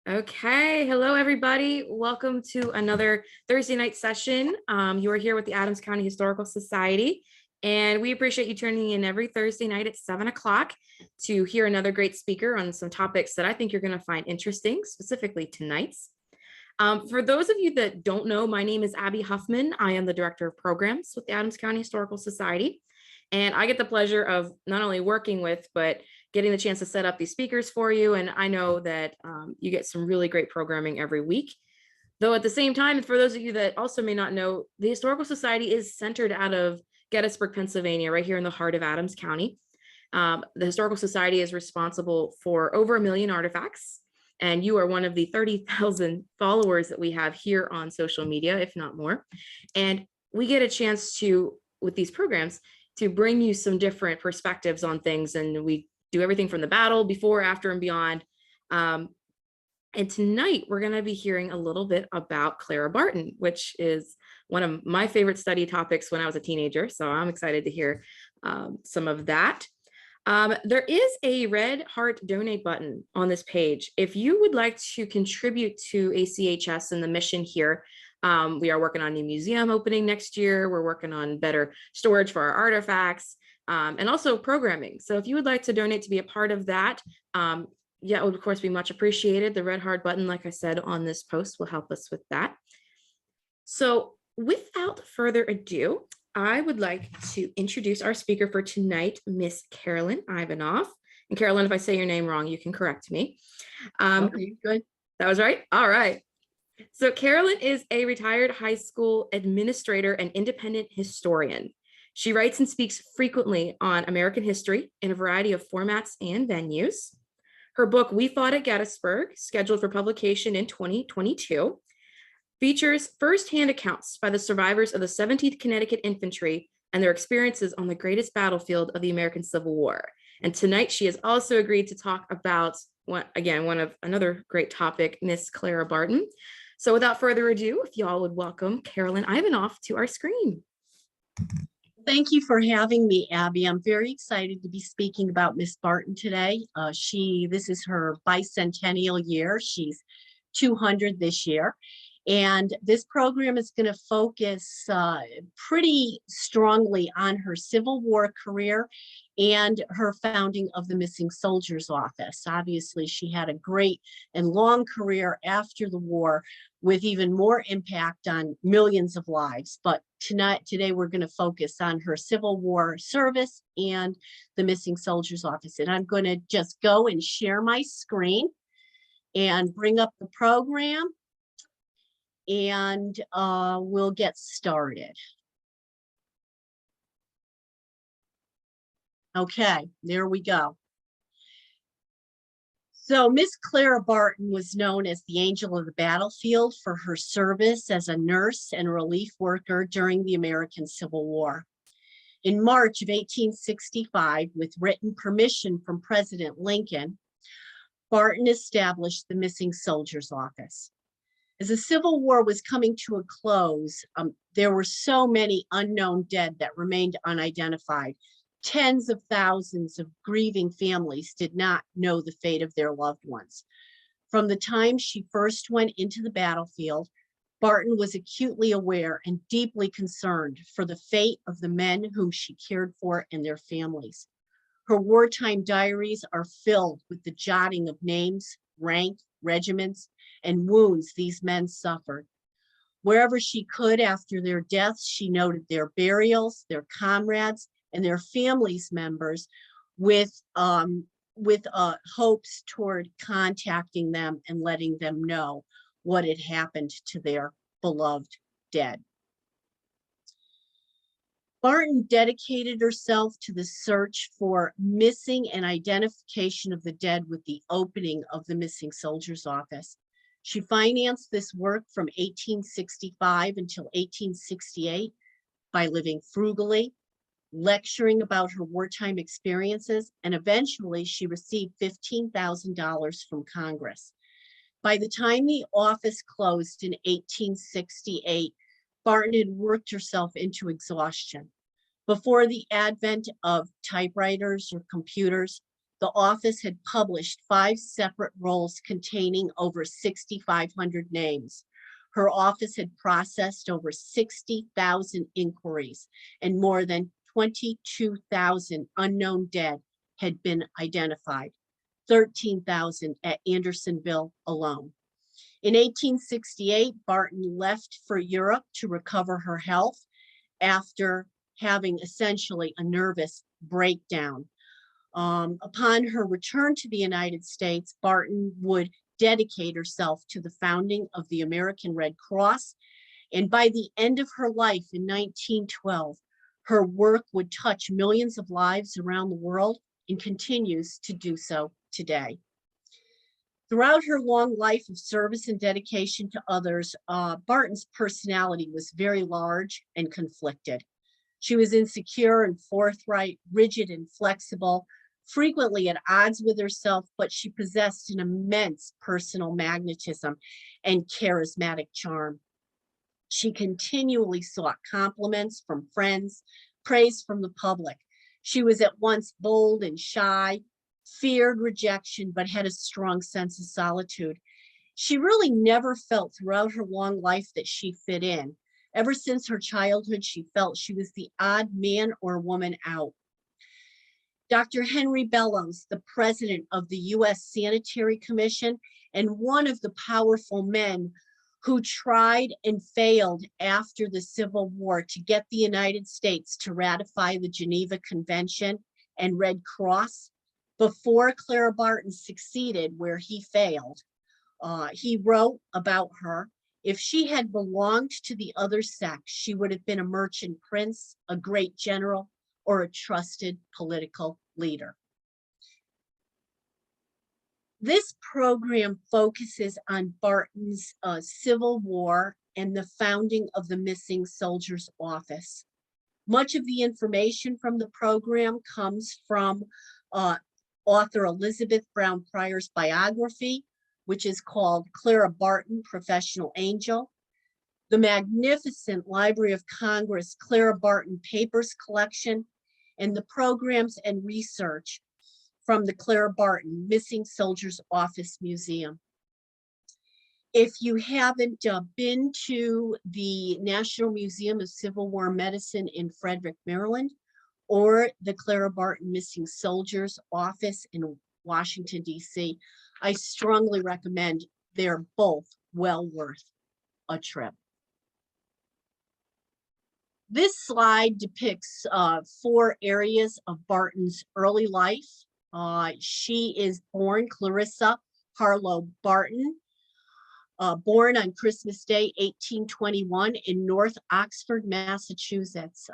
Okay, hello everybody. Welcome to another Thursday night session. You are here with the Adams County Historical Society, and we appreciate you tuning in every Thursday night at 7 o'clock to hear another great speaker on some topics that I think you're going to find interesting, specifically tonight's. For those of you that don't know, my name is Abby Huffman. I am the Director of Programs with the Adams County Historical Society, and I get the pleasure of not only working with, but getting the chance to set up these speakers for you. And I know that you get some really great programming every week. Though at the same time, for those of you that also may not know, the Historical Society is centered out of Gettysburg, Pennsylvania, right here in the heart of Adams County. The Historical Society is responsible for over 1 million artifacts, and you are one of the 30,000 followers that we have here on social media, if not more. And we get a chance to, with these programs, to bring you some different perspectives on things, and we do everything from the battle, before, after, and beyond. And tonight we're going to be hearing a little bit about Clara Barton, which is one of my favorite study topics when I was a teenager. So I'm excited to hear some of that. There is a red heart donate button on this page. If you would like to contribute to ACHS and the mission here, we are working on a new museum opening next year. We're working on better storage for our artifacts. And also programming. So if you would like to donate to be a part of that, yeah, it would of course be much appreciated. The red heart button, like I said on this post, will help us with that. So without further ado, I would like to introduce our speaker for tonight, Miss Carolyn Ivanoff. And Carolyn, if I say your name wrong, you can correct me. Good. That was right. All right. So Carolyn is a retired high school administrator and independent historian. She writes and speaks frequently on American history in a variety of formats and venues. Her book, We Fought at Gettysburg, scheduled for publication in 2022, features firsthand accounts by the survivors of the 17th Connecticut Infantry and their experiences on the greatest battlefield of the American Civil War. And tonight she has also agreed to talk about, another great topic, Miss Clara Barton. So without further ado, if y'all would welcome Carolyn Ivanoff to our screen. Thank you for having me, Abby. I'm very excited to be speaking about Miss Barton today. This is her bicentennial year. She's 200 this year. And this program is going to focus pretty strongly on her Civil War career and her founding of the Missing Soldiers Office. Obviously, she had a great and long career after the war with even more impact on millions of lives. But today we're going to focus on her Civil War service and the Missing Soldiers Office. And I'm going to just go and share my screen and bring up the program, and we'll get started. Okay, there we go. So Miss Clara Barton was known as the Angel of the Battlefield for her service as a nurse and relief worker during the American Civil War. In March of 1865, with written permission from President Lincoln, Barton established the Missing Soldiers Office. As the Civil War was coming to a close, there were so many unknown dead that remained unidentified. Tens of thousands of grieving families did not know the fate of their loved ones. From the time she first went into the battlefield, Barton was acutely aware and deeply concerned for the fate of the men whom she cared for and their families. Her wartime diaries are filled with the jotting of names, rank, regiments, and wounds these men suffered. Wherever she could after their deaths, she noted their burials, their comrades, and their families members with hopes toward contacting them and letting them know what had happened to their beloved dead. Barton dedicated herself to the search for missing and identification of the dead with the opening of the Missing Soldiers Office. She financed this work from 1865 until 1868 by living frugally, lecturing about her wartime experiences, and eventually she received $15,000 from Congress. By the time the office closed in 1868, Barton had worked herself into exhaustion. Before the advent of typewriters or computers, The office had published 5 separate rolls containing over 6,500 names. Her office had processed over 60,000 inquiries, and more than 22,000 unknown dead had been identified, 13,000 at Andersonville alone. In 1868, Barton left for Europe to recover her health after having essentially a nervous breakdown. Upon her return to the United States, Barton would dedicate herself to the founding of the American Red Cross. And by the end of her life in 1912, her work would touch millions of lives around the world and continues to do so today. Throughout her long life of service and dedication to others, Barton's personality was very large and conflicted. She was insecure and forthright, rigid and flexible, frequently at odds with herself, but she possessed an immense personal magnetism and charismatic charm. She continually sought compliments from friends, praise from the public. She was at once bold and shy, feared rejection, but had a strong sense of solitude. She really never felt throughout her long life that she fit in. Ever since her childhood, she felt she was the odd man or woman out. Dr. Henry Bellows, the president of the U.S. Sanitary Commission and one of the powerful men who tried and failed after the Civil War to get the United States to ratify the Geneva Convention and Red Cross, before Clara Barton succeeded where he failed. He wrote about her: if she had belonged to the other sex, she would have been a merchant prince, a great general, or a trusted political leader. This program focuses on Barton's Civil War and the founding of the Missing Soldiers Office. Much of the information from the program comes from author Elizabeth Brown Pryor's biography, which is called Clara Barton, Professional Angel. The magnificent Library of Congress Clara Barton Papers collection, and the programs and research from the Clara Barton Missing Soldiers Office Museum. If you haven't been to the National Museum of Civil War Medicine in Frederick, Maryland, or the Clara Barton Missing Soldiers Office in Washington, D.C., I strongly recommend. They're both well worth a trip. This slide depicts 4 areas of Barton's early life. She is born Clarissa Harlow Barton, born on Christmas Day, 1821 in North Oxford, Massachusetts.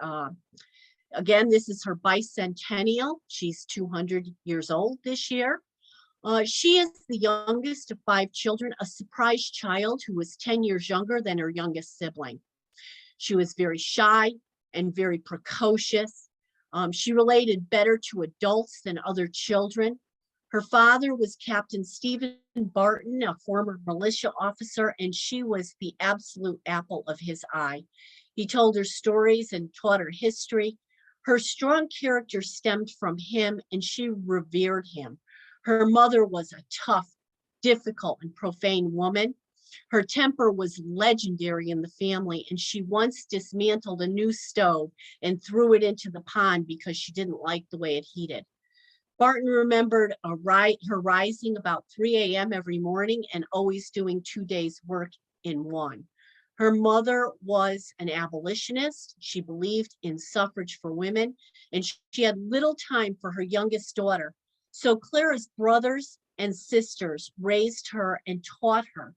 Again, this is her bicentennial. She's 200 years old this year. She is the youngest of 5 children, a surprise child who was 10 years younger than her youngest sibling. She was very shy and very precocious. She related better to adults than other children. Her father was Captain Stephen Barton, a former militia officer, and she was the absolute apple of his eye. He told her stories and taught her history. Her strong character stemmed from him, and she revered him. Her mother was a tough, difficult, and profane woman. Her temper was legendary in the family, and she once dismantled a new stove and threw it into the pond because she didn't like the way it heated. Barton remembered her rising about 3 a.m. every morning and always doing 2 days' work in one. Her mother was an abolitionist. She believed in suffrage for women, and she had little time for her youngest daughter. So Clara's brothers and sisters raised her and taught her.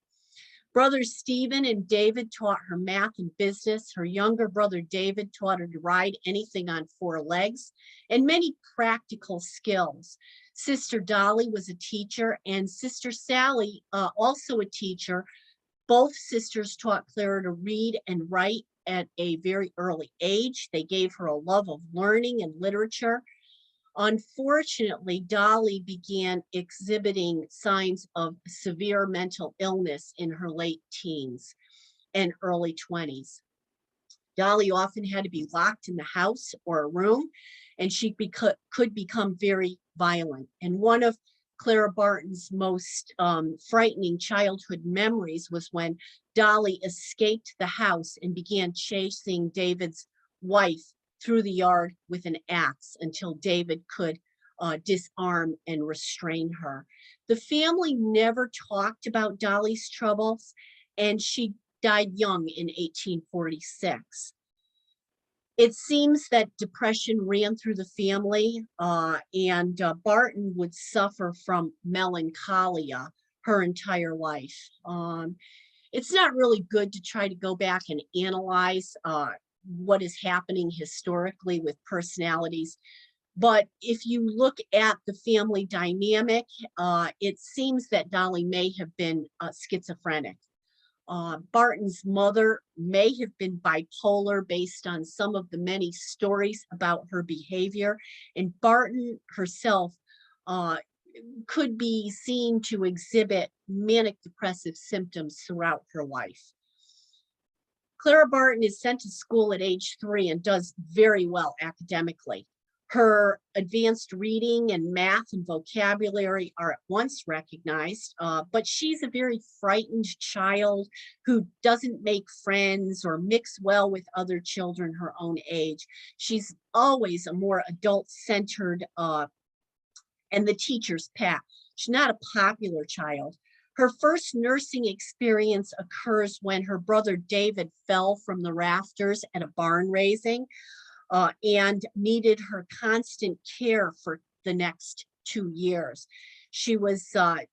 Brothers Stephen and David taught her math and business. Her younger brother David taught her to ride anything on 4 legs and many practical skills. Sister Dolly was a teacher, and Sister Sally, also a teacher. Both sisters taught Clara to read and write at a very early age. They gave her a love of learning and literature. Unfortunately, Dolly began exhibiting signs of severe mental illness in her late teens and early 20s. Dolly often had to be locked in the house or a room, and she could become very violent. And one of Clara Barton's most frightening childhood memories was when Dolly escaped the house and began chasing David's wife through the yard with an axe until David could disarm and restrain her. The family never talked about Dolly's troubles, and she died young in 1846. It seems that depression ran through the family, and Barton would suffer from melancholia her entire life. It's not really good to try to go back and analyze what is happening historically with personalities. But if you look at the family dynamic, it seems that Dolly may have been schizophrenic. Barton's mother may have been bipolar based on some of the many stories about her behavior, and Barton herself could be seen to exhibit manic depressive symptoms throughout her life. Clara Barton is sent to school at age 3 and does very well academically. Her advanced reading and math and vocabulary are at once recognized, but she's a very frightened child who doesn't make friends or mix well with other children her own age. She's always a more adult-centered and the teacher's pet. She's not a popular child. Her first nursing experience occurs when her brother David fell from the rafters at a barn raising. And needed her constant care for the next 2 years. She was 10,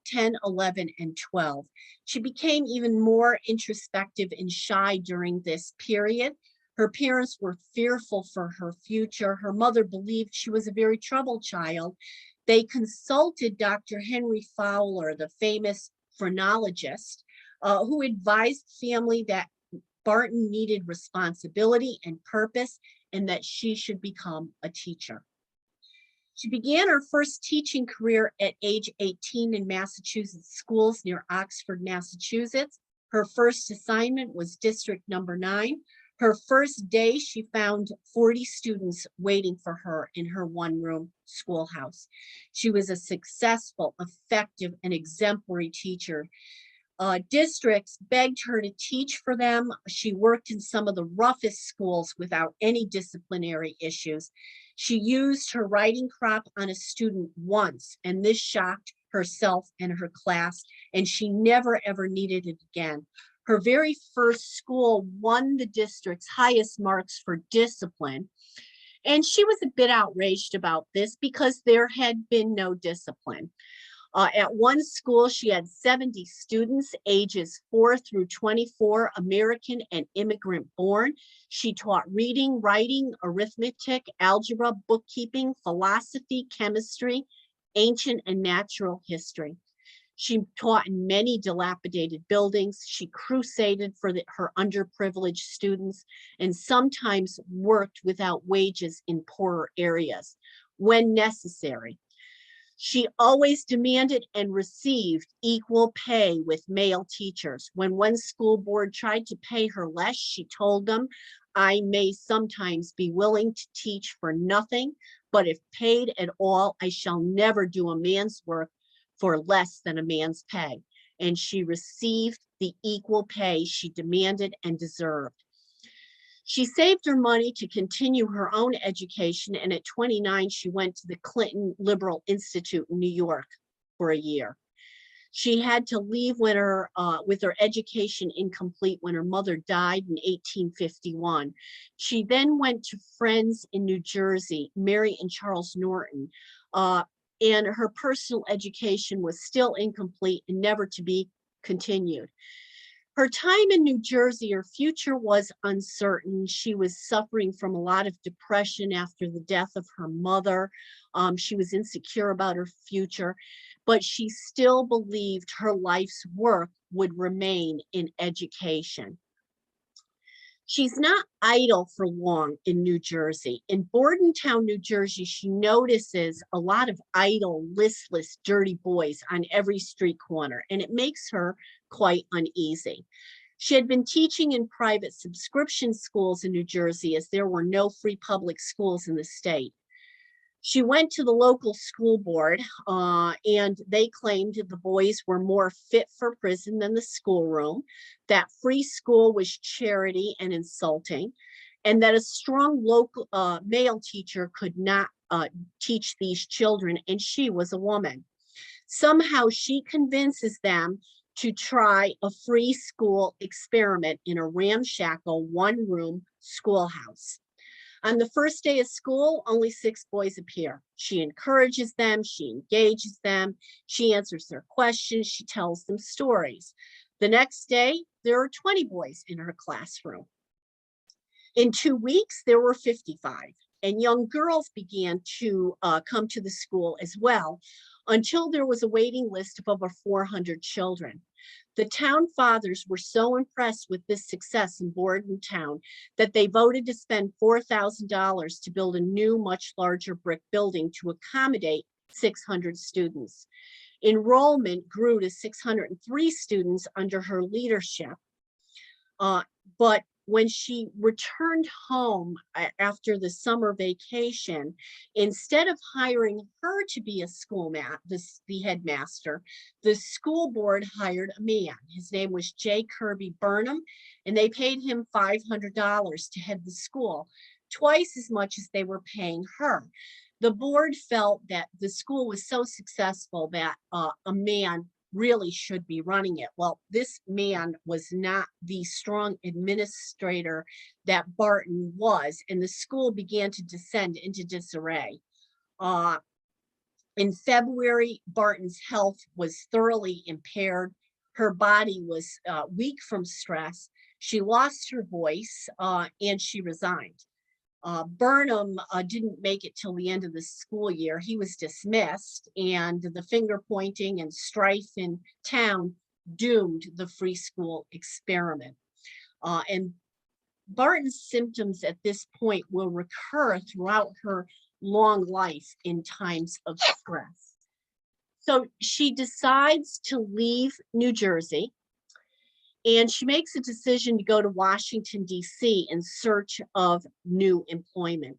11, and 12. She became even more introspective and shy during this period. Her parents were fearful for her future. Her mother believed she was a very troubled child. They consulted Dr. Henry Fowler, the famous phrenologist, who advised the family that Barton needed responsibility and purpose, and that she should become a teacher. She began her first teaching career at age 18 in Massachusetts schools near Oxford, Massachusetts. Her first assignment was District Number 9. Her first day, she found 40 students waiting for her in her one-room schoolhouse. She was a successful, effective, and exemplary teacher. Districts begged her to teach for them. She worked in some of the roughest schools without any disciplinary issues. She used her writing crop on a student once, and this shocked herself and her class, and she never ever needed it again. Her very first school won the district's highest marks for discipline, and she was a bit outraged about this because there had been no discipline. At one school, she had 70 students, ages 4 through 24, American and immigrant born. She taught reading, writing, arithmetic, algebra, bookkeeping, philosophy, chemistry, ancient and natural history. She taught in many dilapidated buildings. She crusaded for her underprivileged students and sometimes worked without wages in poorer areas when necessary. She always demanded and received equal pay with male teachers. When one school board tried to pay her less, she told them, "I may sometimes be willing to teach for nothing, but if paid at all, I shall never do a man's work for less than a man's pay." And she received the equal pay she demanded and deserved. She saved her money to continue her own education, and at 29, she went to the Clinton Liberal Institute in New York for a year. She had to leave with her education incomplete when her mother died in 1851. She then went to friends in New Jersey, Mary and Charles Norton, and her personal education was still incomplete and never to be continued. Her time in New Jersey, her future was uncertain. She was suffering from a lot of depression after the death of her mother. She was insecure about her future, but she still believed her life's work would remain in education. She's not idle for long in New Jersey. In Bordentown, New Jersey, she notices a lot of idle, listless, dirty boys on every street corner, and it makes her quite uneasy. She had been teaching in private subscription schools in New Jersey as there were no free public schools in the state. She went to the local school board, and they claimed the boys were more fit for prison than the schoolroom, that free school was charity and insulting, and that a strong local male teacher could not teach these children, and she was a woman. Somehow she convinces them to try a free school experiment in a ramshackle one-room schoolhouse. On the first day of school, only 6 boys appear. She encourages them, she engages them, she answers their questions, she tells them stories. The next day, there are 20 boys in her classroom. In 2 weeks, there were 55, and young girls began to come to the school as well, until there was a waiting list of over 400 children. The town fathers were so impressed with this success in Bordentown that they voted to spend $4,000 to build a new, much larger brick building to accommodate 600 students. Enrollment grew to 603 students under her leadership. But when she returned home after the summer vacation, instead of hiring her to be the headmaster, the school board hired a man. His name was J. Kirby Burnham, and they paid him $500 to head the school, twice as much as they were paying her. The board felt that the school was so successful that a man really should be running it. Well, this man was not the strong administrator that Barton was, and the school began to descend into disarray. In February, Barton's health was thoroughly impaired. Her body was weak from stress. She lost her voice, and she resigned. Burnham didn't make it till the end of the school year. He was dismissed, and the finger pointing and strife in town doomed the free school experiment. And Barton's symptoms at this point will recur throughout her long life in times of stress. So she decides to leave New Jersey, and she makes a decision to go to Washington, D.C. in search of new employment.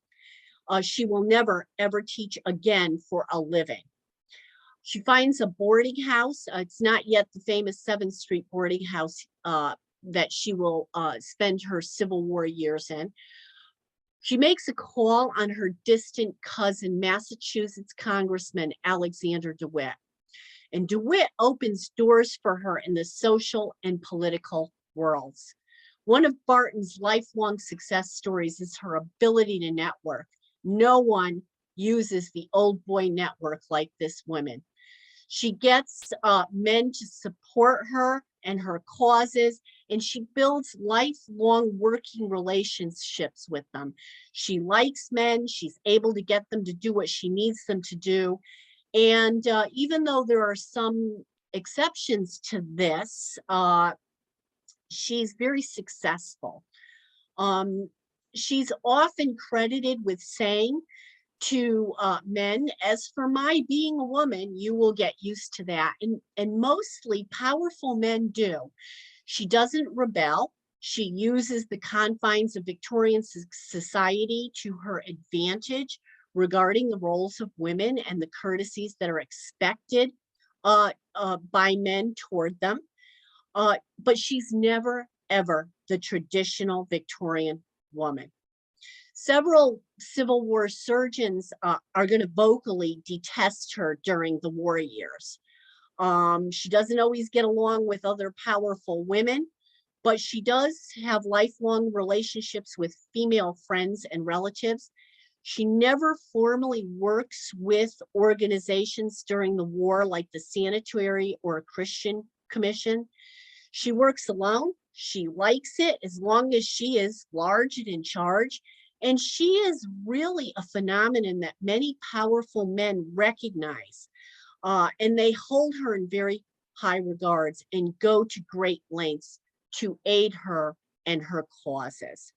She will never, ever teach again for a living. She finds a boarding house. It's not yet the famous 7th Street boarding house that she will spend her Civil War years in. She makes a call on her distant cousin, Massachusetts Congressman Alexander DeWitt. And DeWitt opens doors for her in the social and political worlds. One of Barton's lifelong success stories is her ability to network. No one uses the old boy network like this woman. She gets men to support her and her causes, and she builds lifelong working relationships with them. She likes men. She's able to get them to do what she needs them to do. And even though there are some exceptions to this, she's very successful. She's often credited with saying to men, as for my being a woman, you will get used to that. And mostly powerful men do. She doesn't rebel. She uses the confines of Victorian society to her advantage regarding the roles of women and the courtesies that are expected by men toward them. But she's never, ever the traditional Victorian woman. Several Civil War surgeons are going to vocally detest her during the war years. She doesn't always get along with other powerful women, but she does have lifelong relationships with female friends and relatives. She never formally works with organizations during the war like the Sanitary or Christian Commission. She works alone. She likes it as long as she is large and in charge. And she is really a phenomenon that many powerful men recognize. And they hold her in very high regards and go to great lengths to aid her and her causes.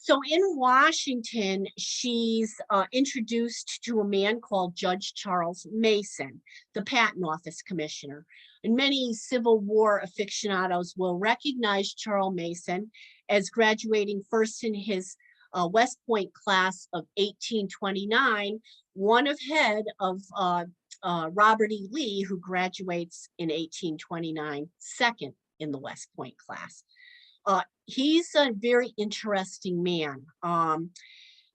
So in Washington, she's introduced to a man called Judge Charles Mason, the Patent Office Commissioner. And many Civil War aficionados will recognize Charles Mason as graduating first in his West Point class of 1829, one of head of Robert E. Lee, who graduates in 1829, second in the West Point class. He's a very interesting man.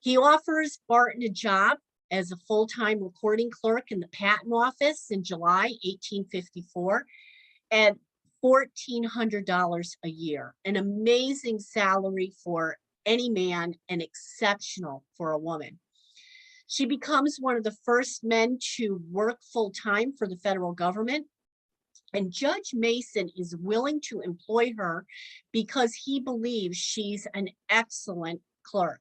He offers Barton a job as a full-time recording clerk in the patent office in July 1854 at $1,400 a year, an amazing salary for any man and exceptional for a woman. She becomes one of the first men to work full-time for the federal government, and Judge Mason is willing to employ her because he believes she's an excellent clerk.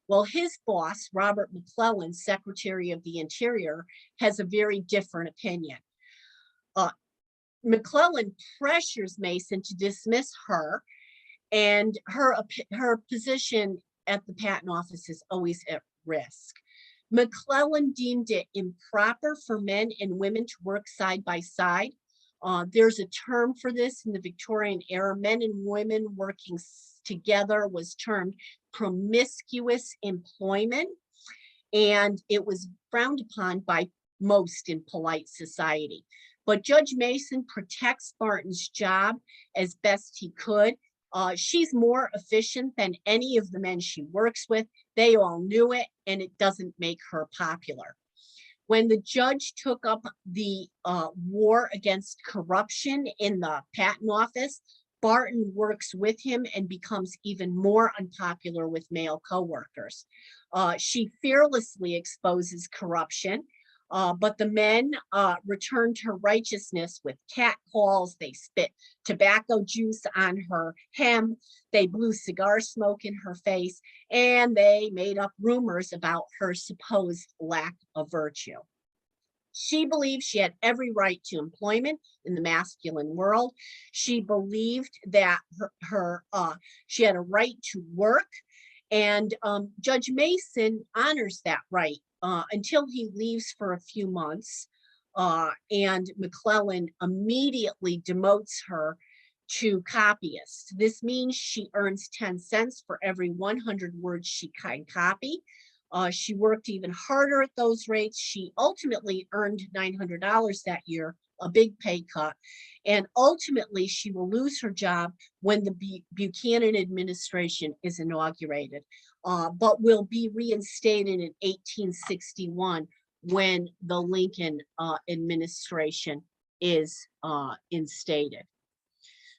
Well, his boss, Robert McClellan, Secretary of the Interior, has a very different opinion. McClellan pressures Mason to dismiss her, and her position at the patent office is always at risk. McClellan deemed it improper for men and women to work side by side. There's a term for this in the Victorian era. Men and women working together was termed promiscuous employment, and it was frowned upon by most in polite society. But Judge Mason protects Barton's job as best he could. She's more efficient than any of the men she works with. They all knew it, and it doesn't make her popular. When the judge took up the war against corruption in the patent office, Barton works with him and becomes even more unpopular with male coworkers. She fearlessly exposes corruption, but the men return to righteousness with catcalls. They spit tobacco juice on her hem. They blew cigar smoke in her face, and they made up rumors about her supposed lack of virtue. She believed she had every right to employment in the masculine world. She believed that she had a right to work, and Judge Mason honors that right until he leaves for a few months, and McClellan immediately demotes her to copyist. This means she earns 10 cents for every 100 words she can copy. She worked even harder at those rates. She ultimately earned $900 that year, a big pay cut. And ultimately, she will lose her job when the Buchanan administration is inaugurated, but will be reinstated in 1861 when the Lincoln administration is instated.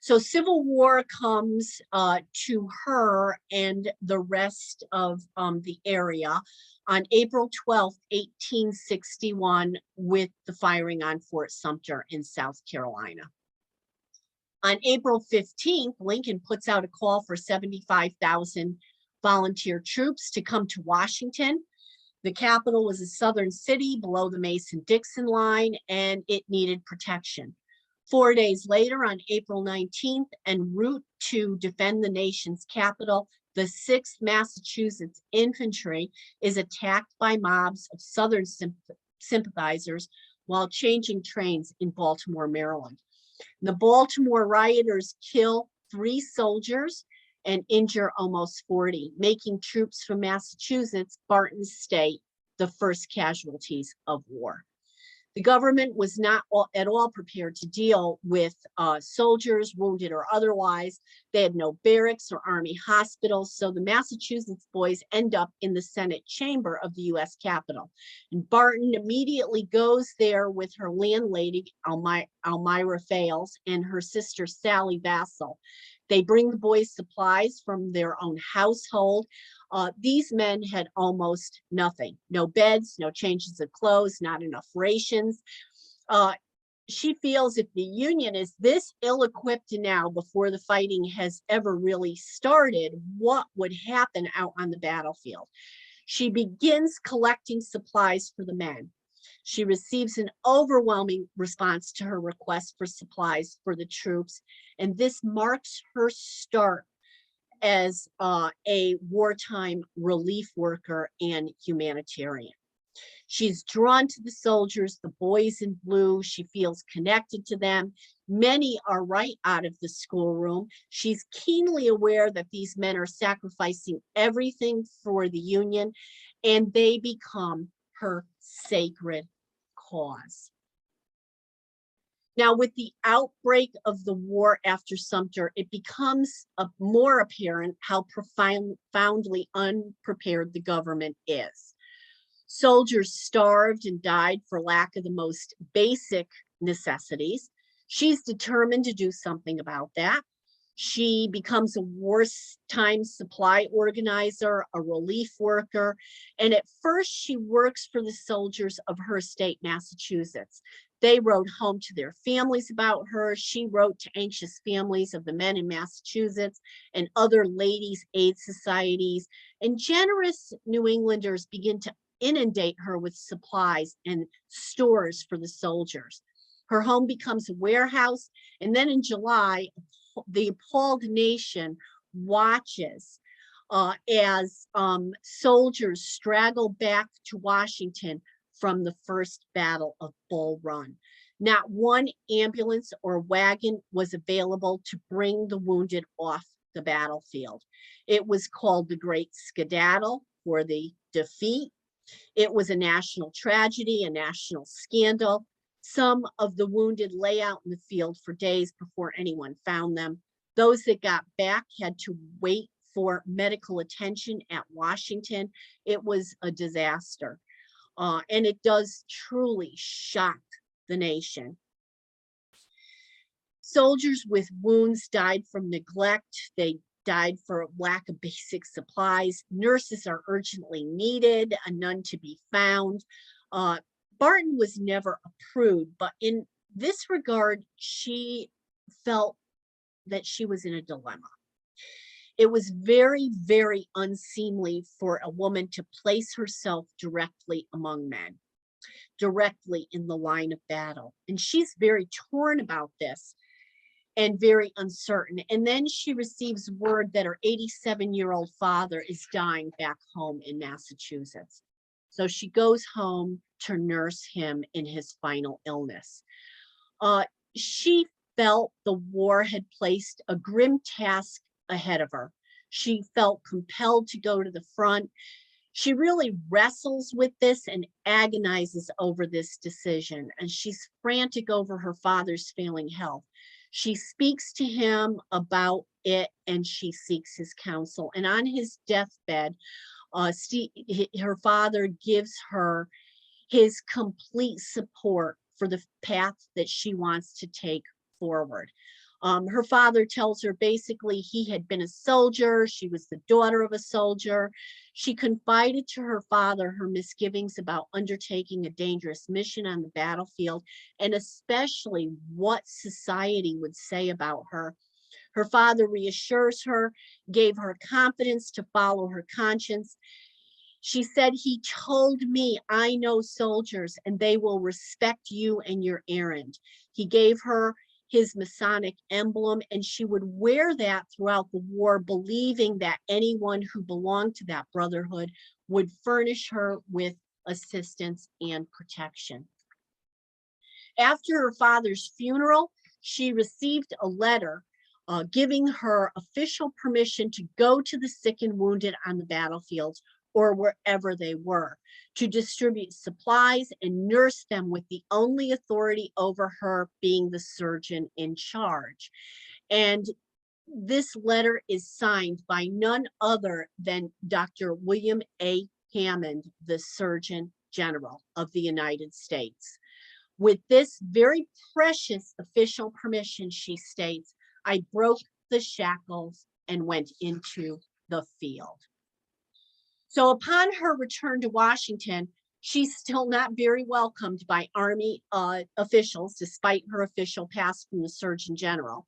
So Civil War comes to her and the rest of the area on April 12th, 1861, with the firing on Fort Sumter in South Carolina. On April 15th, Lincoln puts out a call for 75,000 volunteer troops to come to Washington. The capital was a southern city below the Mason-Dixon line, and it needed protection. 4 days later, on April 19th, en route to defend the nation's capital, the 6th Massachusetts Infantry is attacked by mobs of Southern sympathizers while changing trains in Baltimore, Maryland. The Baltimore rioters kill 3 soldiers and injure almost 40, making troops from Massachusetts, Barton's state, the first casualties of war. The government was not at all prepared to deal with soldiers, wounded or otherwise. They had no barracks or army hospitals, so the Massachusetts boys end up in the Senate chamber of the U.S. Capitol. And Barton immediately goes there with her landlady, Elmira Fales, and her sister, Sally Vassell. They bring the boys supplies from their own household. These men had almost nothing, no beds, no changes of clothes, not enough rations. She feels if the Union is this ill-equipped now before the fighting has ever really started, what would happen out on the battlefield? She begins collecting supplies for the men. She receives an overwhelming response to her request for supplies for the troops, and this marks her start as a wartime relief worker and humanitarian. She's drawn to the soldiers, the boys in blue. She feels connected to them. Many are right out of the schoolroom. She's keenly aware that these men are sacrificing everything for the Union, and they become her sacred cause. Now, with the outbreak of the war after Sumter, it becomes more apparent how profoundly unprepared the government is. Soldiers starved and died for lack of the most basic necessities. She's determined to do something about that. She becomes a wartime supply organizer, a relief worker, and at first she works for the soldiers of her state, Massachusetts. They wrote home to their families about her. She wrote to anxious families of the men in Massachusetts and other ladies' aid societies, and generous New Englanders begin to inundate her with supplies and stores for the soldiers. Her home becomes a warehouse, and then in July, the appalled nation watches as soldiers straggle back to Washington from the First Battle of Bull Run. Not one ambulance or wagon was available to bring the wounded off the battlefield. It was called the Great Skedaddle, for the defeat. It was a national tragedy, a national scandal. Some of the wounded lay out in the field for days before anyone found them. Those that got back had to wait for medical attention at Washington. It was a disaster. And it does truly shock the nation. Soldiers with wounds died from neglect. They died for lack of basic supplies. Nurses are urgently needed, none to be found. Barton was never a prude, but in this regard, she felt that she was in a dilemma. It was very, very unseemly for a woman to place herself directly among men, directly in the line of battle. And she's very torn about this and very uncertain. And then she receives word that her 87-year-old father is dying back home in Massachusetts. So she goes home to nurse him in his final illness. She felt the war had placed a grim task ahead of her. She felt compelled to go to the front. She really wrestles with this and agonizes over this decision, and she's frantic over her father's failing health. She speaks to him about it and she seeks his counsel. And on his deathbed, her father gives her his complete support for the path that she wants to take forward. Her father tells her basically he had been a soldier. She was the daughter of a soldier. She confided to her father her misgivings about undertaking a dangerous mission on the battlefield, and especially what society would say about her. Her father reassures her, gave her confidence to follow her conscience. She said, "He told me, I know soldiers and they will respect you and your errand." He gave her his Masonic emblem, and she would wear that throughout the war, believing that anyone who belonged to that brotherhood would furnish her with assistance and protection. After her father's funeral, she received a letter giving her official permission to go to the sick and wounded on the battlefields or wherever they were, to distribute supplies and nurse them, with the only authority over her being the surgeon in charge. And this letter is signed by none other than Dr. William A. Hammond, the Surgeon General of the United States. With this very precious official permission, she states, "I broke the shackles and went into the field." So upon her return to Washington, she's still not very welcomed by Army officials, despite her official pass from the Surgeon General.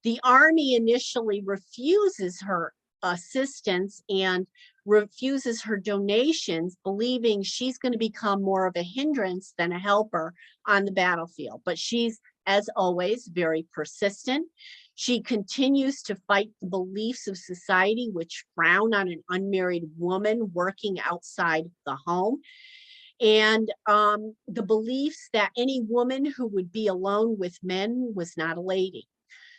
The Army initially refuses her assistance and refuses her donations, believing she's going to become more of a hindrance than a helper on the battlefield. But she's, as always, very persistent. She continues to fight the beliefs of society, which frown on an unmarried woman working outside the home. And the beliefs that any woman who would be alone with men was not a lady.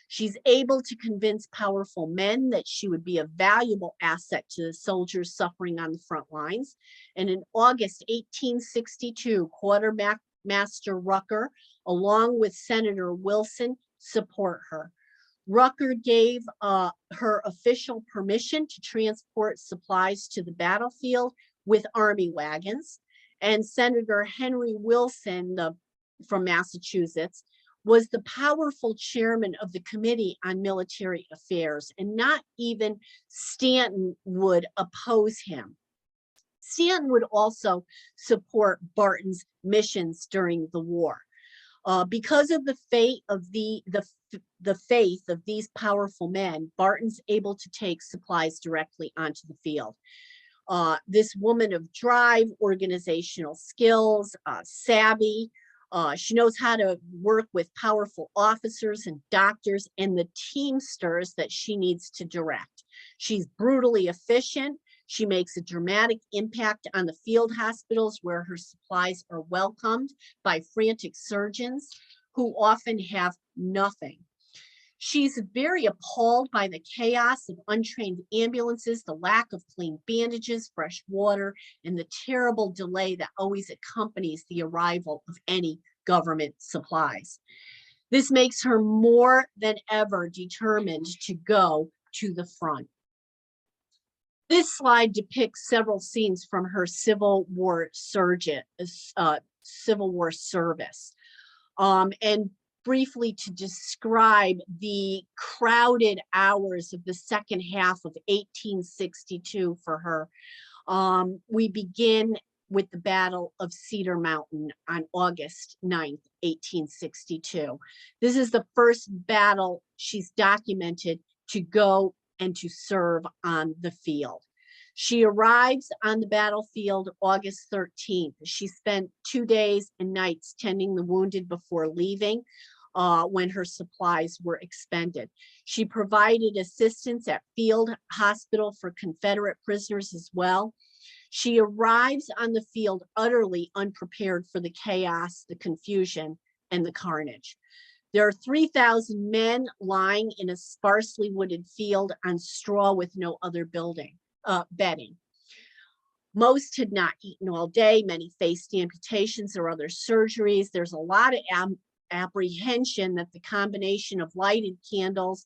She's able to convince powerful men that she would be a valuable asset to the soldiers suffering on the front lines. And in August 1862, Quartermaster Rucker, along with Senator Wilson, support her. Rucker gave her official permission to transport supplies to the battlefield with army wagons. And Senator Henry Wilson from Massachusetts was the powerful chairman of the Committee on Military Affairs, and not even Stanton would oppose him. Stanton would also support Barton's missions during the war. Because of the fate of the faith of these powerful men, Barton's able to take supplies directly onto the field. This woman of drive, organizational skills, savvy, she knows how to work with powerful officers and doctors and the teamsters that she needs to direct. She's brutally efficient. She makes a dramatic impact on the field hospitals where her supplies are welcomed by frantic surgeons who often have nothing. She's very appalled by the chaos of untrained ambulances, the lack of clean bandages, fresh water, and the terrible delay that always accompanies the arrival of any government supplies. This makes her more than ever determined to go to the front. This slide depicts several scenes from her Civil War service. And briefly to describe the crowded hours of the second half of 1862 for her. We begin with the Battle of Cedar Mountain on August 9th, 1862. This is the first battle she's documented to go and to serve on the field. She arrives on the battlefield August 13th. She spent 2 days and nights tending the wounded before leaving when her supplies were expended. She provided assistance at field hospital for Confederate prisoners as well. She arrives on the field utterly unprepared for the chaos, the confusion, and the carnage. There are 3,000 men lying in a sparsely wooded field on straw with no other bedding. Most had not eaten all day. Many faced amputations or other surgeries. There's a lot of apprehension that the combination of lighted candles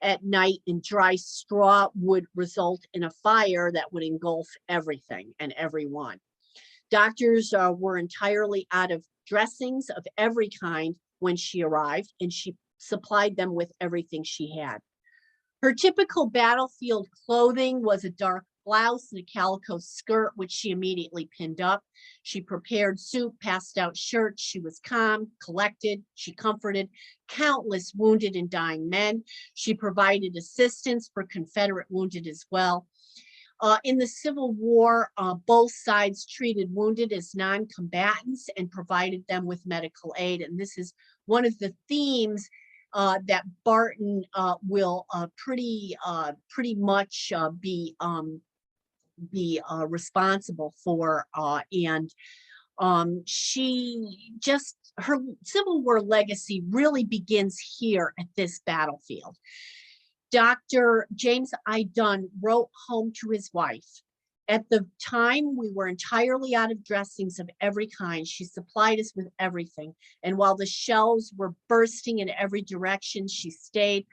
at night and dry straw would result in a fire that would engulf everything and everyone. Doctors were entirely out of dressings of every kind when she arrived, and she supplied them with everything she had. Her typical battlefield clothing was a dark blouse and a calico skirt, which she immediately pinned up. She prepared soup, passed out shirts. She was calm, collected. She comforted countless wounded and dying men. She provided assistance for Confederate wounded as well. In the Civil War, both sides treated wounded as non-combatants and provided them with medical aid. And this is one of the themes that Barton will pretty much be responsible for, her Civil War legacy really begins here at this battlefield. Dr. James I. Dunn wrote home to his wife, "At the time, we were entirely out of dressings of every kind. She supplied us with everything. And while the shelves were bursting in every direction, she stayed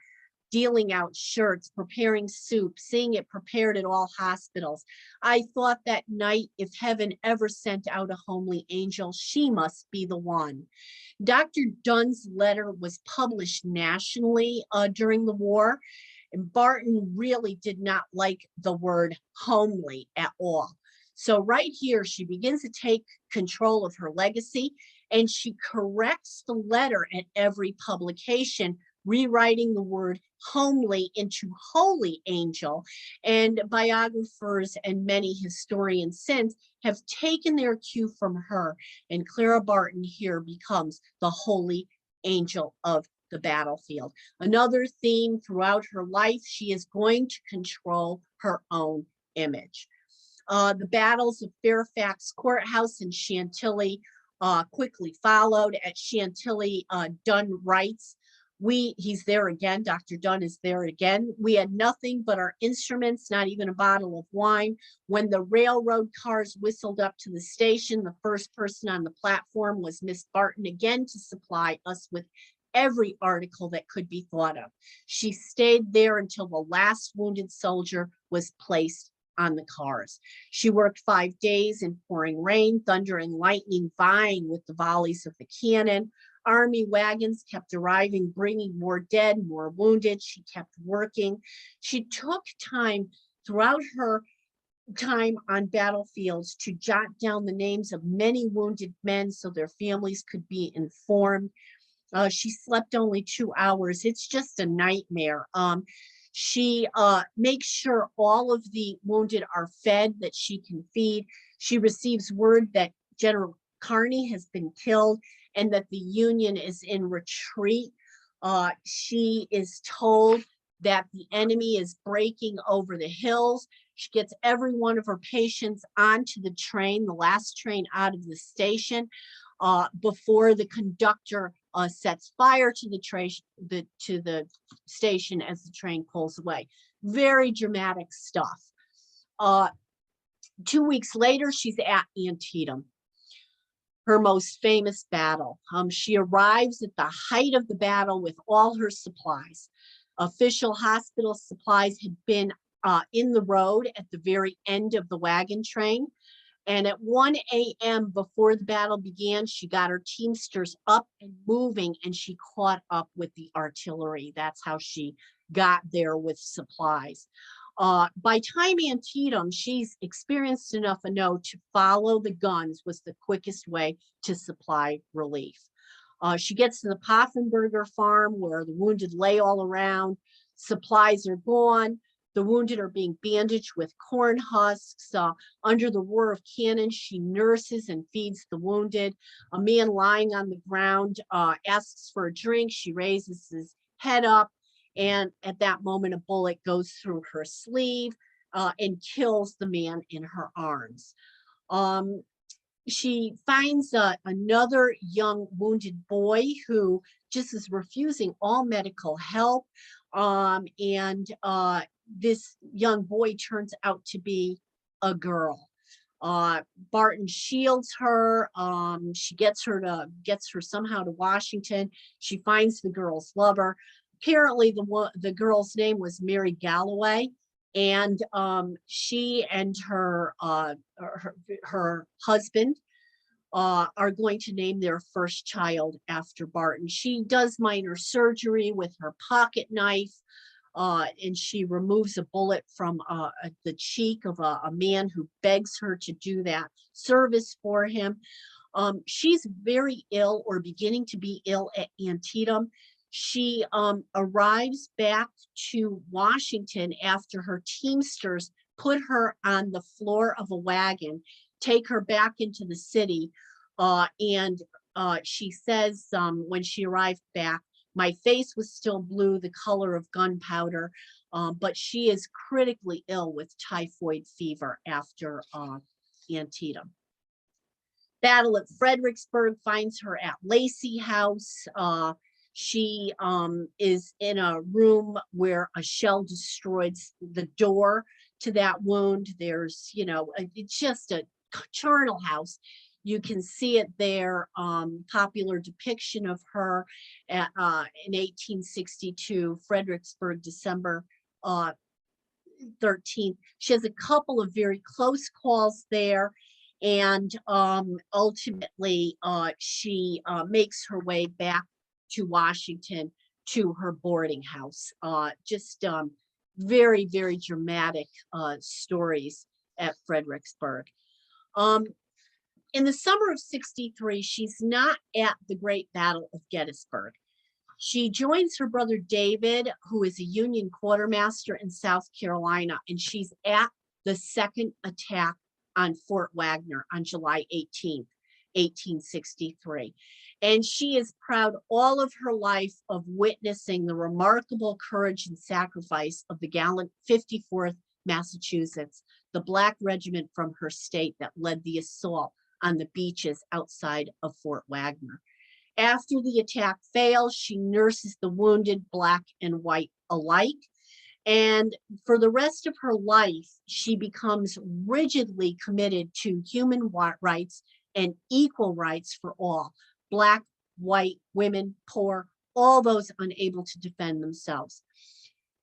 dealing out shirts, preparing soup, seeing it prepared at all hospitals. I thought that night, if heaven ever sent out a homely angel, she must be the one." Dr. Dunn's letter was published nationally during the war, and Barton really did not like the word homely at all. So right here, she begins to take control of her legacy, and she corrects the letter at every publication, rewriting the word homely into holy angel. And biographers and many historians since have taken their cue from her. And Clara Barton here becomes the holy angel of the battlefield. Another theme throughout her life, she is going to control her own image. The battles of Fairfax Courthouse and Chantilly quickly followed. At Chantilly, Dunn writes, he's there again, Dr. Dunn is there again. We had nothing but our instruments, not even a bottle of wine. When the railroad cars whistled up to the station, the first person on the platform was Miss Barton again to supply us with every article that could be thought of. She stayed there until the last wounded soldier was placed on the cars. She worked 5 days in pouring rain, thunder, and lightning vying with the volleys of the cannon. Army wagons kept arriving, bringing more dead, more wounded. She kept working. She took time throughout her time on battlefields to jot down the names of many wounded men so their families could be informed. She slept only 2 hours. It's just a nightmare. She makes sure all of the wounded are fed, that she can feed. She receives word that General Kearney has been killed and that the Union is in retreat. She is told that the enemy is breaking over the hills. She gets every one of her patients onto the train, the last train out of the station, before the conductor sets fire to the station as the train pulls away. Very dramatic stuff. 2 weeks later, she's at Antietam, her most famous battle. She arrives at the height of the battle with all her supplies. Official hospital supplies had been in the road at the very end of the wagon train. And at 1 a.m. before the battle began, she got her teamsters up and moving, and she caught up with the artillery. That's how she got there with supplies. By time Antietam, she's experienced enough to know to follow the guns was the quickest way to supply relief. She gets to the Poffenberger farm where the wounded lay all around. Supplies are gone. The wounded are being bandaged with corn husks. Under the roar of cannon, she nurses and feeds the wounded. A man lying on the ground asks for a drink. She raises his head up, and at that moment, a bullet goes through her sleeve and kills the man in her arms. She finds another young wounded boy who just is refusing all medical help, this young boy turns out to be a girl. Barton shields her. She gets her somehow to Washington. She finds the girl's lover. Apparently, the girl's name was Mary Galloway, and she and her husband are going to name their first child after Barton. She does minor surgery with her pocket knife. And she removes a bullet from the cheek of a man who begs her to do that service for him. She's very ill, or beginning to be ill, at Antietam. She arrives back to Washington after her teamsters put her on the floor of a wagon, take her back into the city, and she says when she arrived back, "My face was still blue, the color of gunpowder," but she is critically ill with typhoid fever after Antietam. Battle at Fredericksburg finds her at Lacey House. She is in a room where a shell destroyed the door to that wound. There's, it's just a charnel house. You can see it there, popular depiction of her in 1862, Fredericksburg, December 13th. She has a couple of very close calls there, and ultimately she makes her way back to Washington to her boarding house. Just very, very dramatic stories at Fredericksburg. In the summer of 63, she's not at the Great Battle of Gettysburg. She joins her brother David, who is a Union quartermaster in South Carolina, and she's at the second attack on Fort Wagner on July 18th, 1863. And she is proud all of her life of witnessing the remarkable courage and sacrifice of the gallant 54th Massachusetts, the Black regiment from her state that led the assault on the beaches outside of Fort Wagner. After the attack fails, she nurses the wounded, Black and white alike. And for the rest of her life, she becomes rigidly committed to human rights and equal rights for all, Black, white, women, poor, all those unable to defend themselves.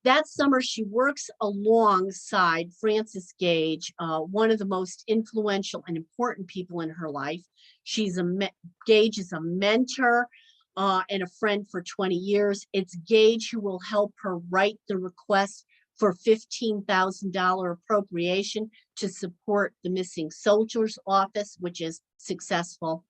That summer, she works alongside Frances Gage, one of the most influential and important people in her life. Gage is a mentor and a friend for 20 years. It's Gage who will help her write the request for $15,000 appropriation to support the Missing Soldiers Office, which is successful.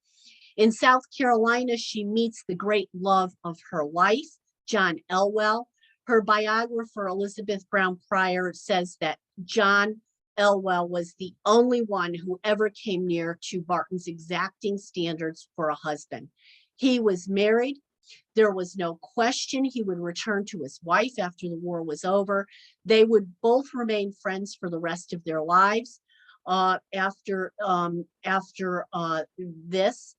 In South Carolina, she meets the great love of her life, John Elwell. Her biographer, Elizabeth Brown Pryor, says that John Elwell was the only one who ever came near to Barton's exacting standards for a husband. He was married. There was no question he would return to his wife after the war was over. They would both remain friends for the rest of their lives. After this,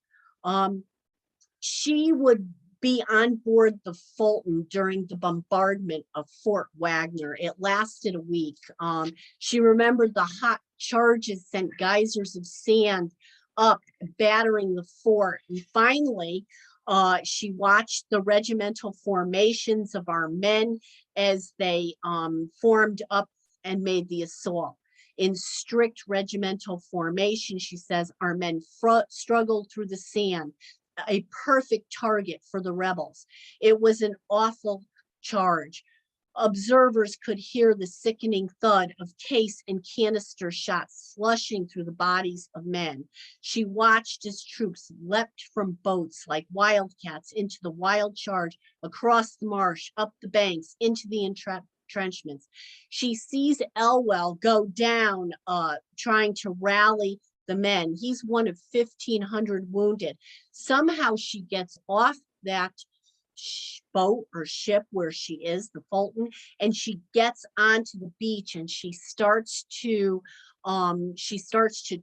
she would be on board the Fulton during the bombardment of Fort Wagner. It lasted a week. She remembered the hot charges sent geysers of sand up, battering the fort. And finally, she watched the regimental formations of our men as they formed up and made the assault. In strict regimental formation, she says, our men struggled through the sand, a perfect target for the rebels. It was an awful charge. Observers could hear the sickening thud of case and canister shots slushing through the bodies of men. She watched as troops leapt from boats like wildcats into the wild charge across the marsh, up the banks, into the entrenchments. She sees Elwell go down, trying to rally the men. He's one of 1,500 wounded. Somehow she gets off that boat or ship where she is, the Fulton, and she gets onto the beach and she starts to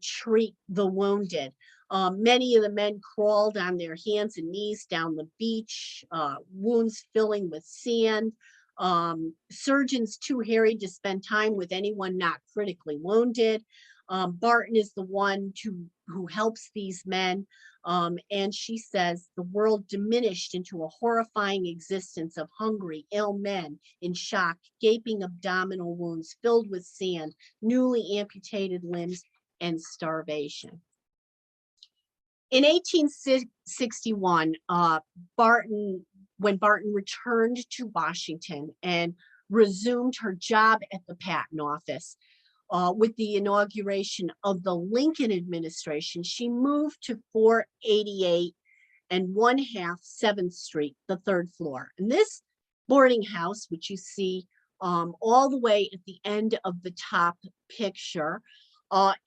treat the wounded. Many of the men crawled on their hands and knees down the beach, wounds filling with sand. Surgeons too harried to spend time with anyone not critically wounded. Barton is the one who helps these men. And she says the world diminished into a horrifying existence of hungry, ill men in shock, gaping abdominal wounds filled with sand, newly amputated limbs, and starvation. In 1861, when Barton returned to Washington and resumed her job at the Patent Office, with the inauguration of the Lincoln administration, she moved to 488 1/2 7th Street, the 3rd floor. And this boarding house, which you see all the way at the end of the top picture,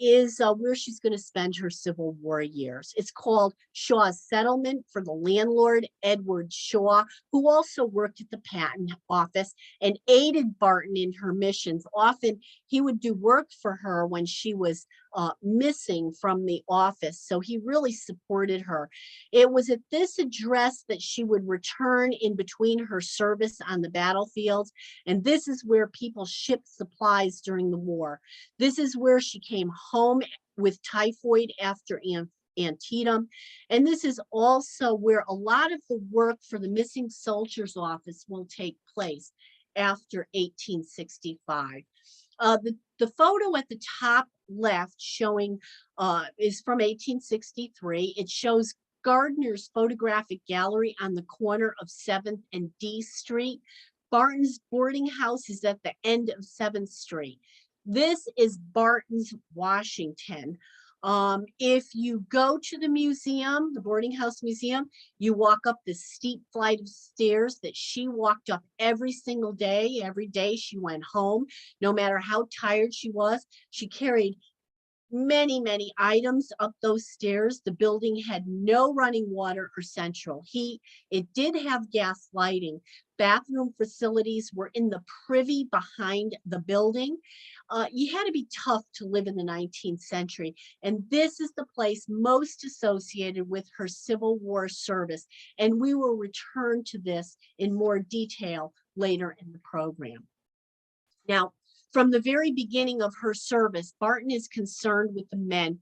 is where she's going to spend her Civil War years. It's called Shaw's Settlement for the landlord, Edward Shaw, who also worked at the Patent Office and aided Barton in her missions. Often he would do work for her when she was missing from the office, so he really supported her. It was at this address that she would return in between her service on the battlefields, and this is where people shipped supplies during the war. This is where she came home with typhoid after Antietam, and this is also where a lot of the work for the Missing Soldiers Office will take place after 1865. The photo at the top left showing is from 1863. It shows Gardner's photographic gallery on the corner of 7th and D Street. Barton's boarding house is at the end of 7th Street. This is Barton's Washington. If you go to the museum, the boarding house museum, you walk up this steep flight of stairs that she walked up every single day. Every day she went home, no matter how tired she was. She carried many items up those stairs. The building had no running water or central heat. It did have gas lighting. Bathroom facilities were in the privy behind the building. You had to be tough to live in the 19th century. And this is the place most associated with her Civil War service. And we will return to this in more detail later in the program. Now, from the very beginning of her service, Barton is concerned with the men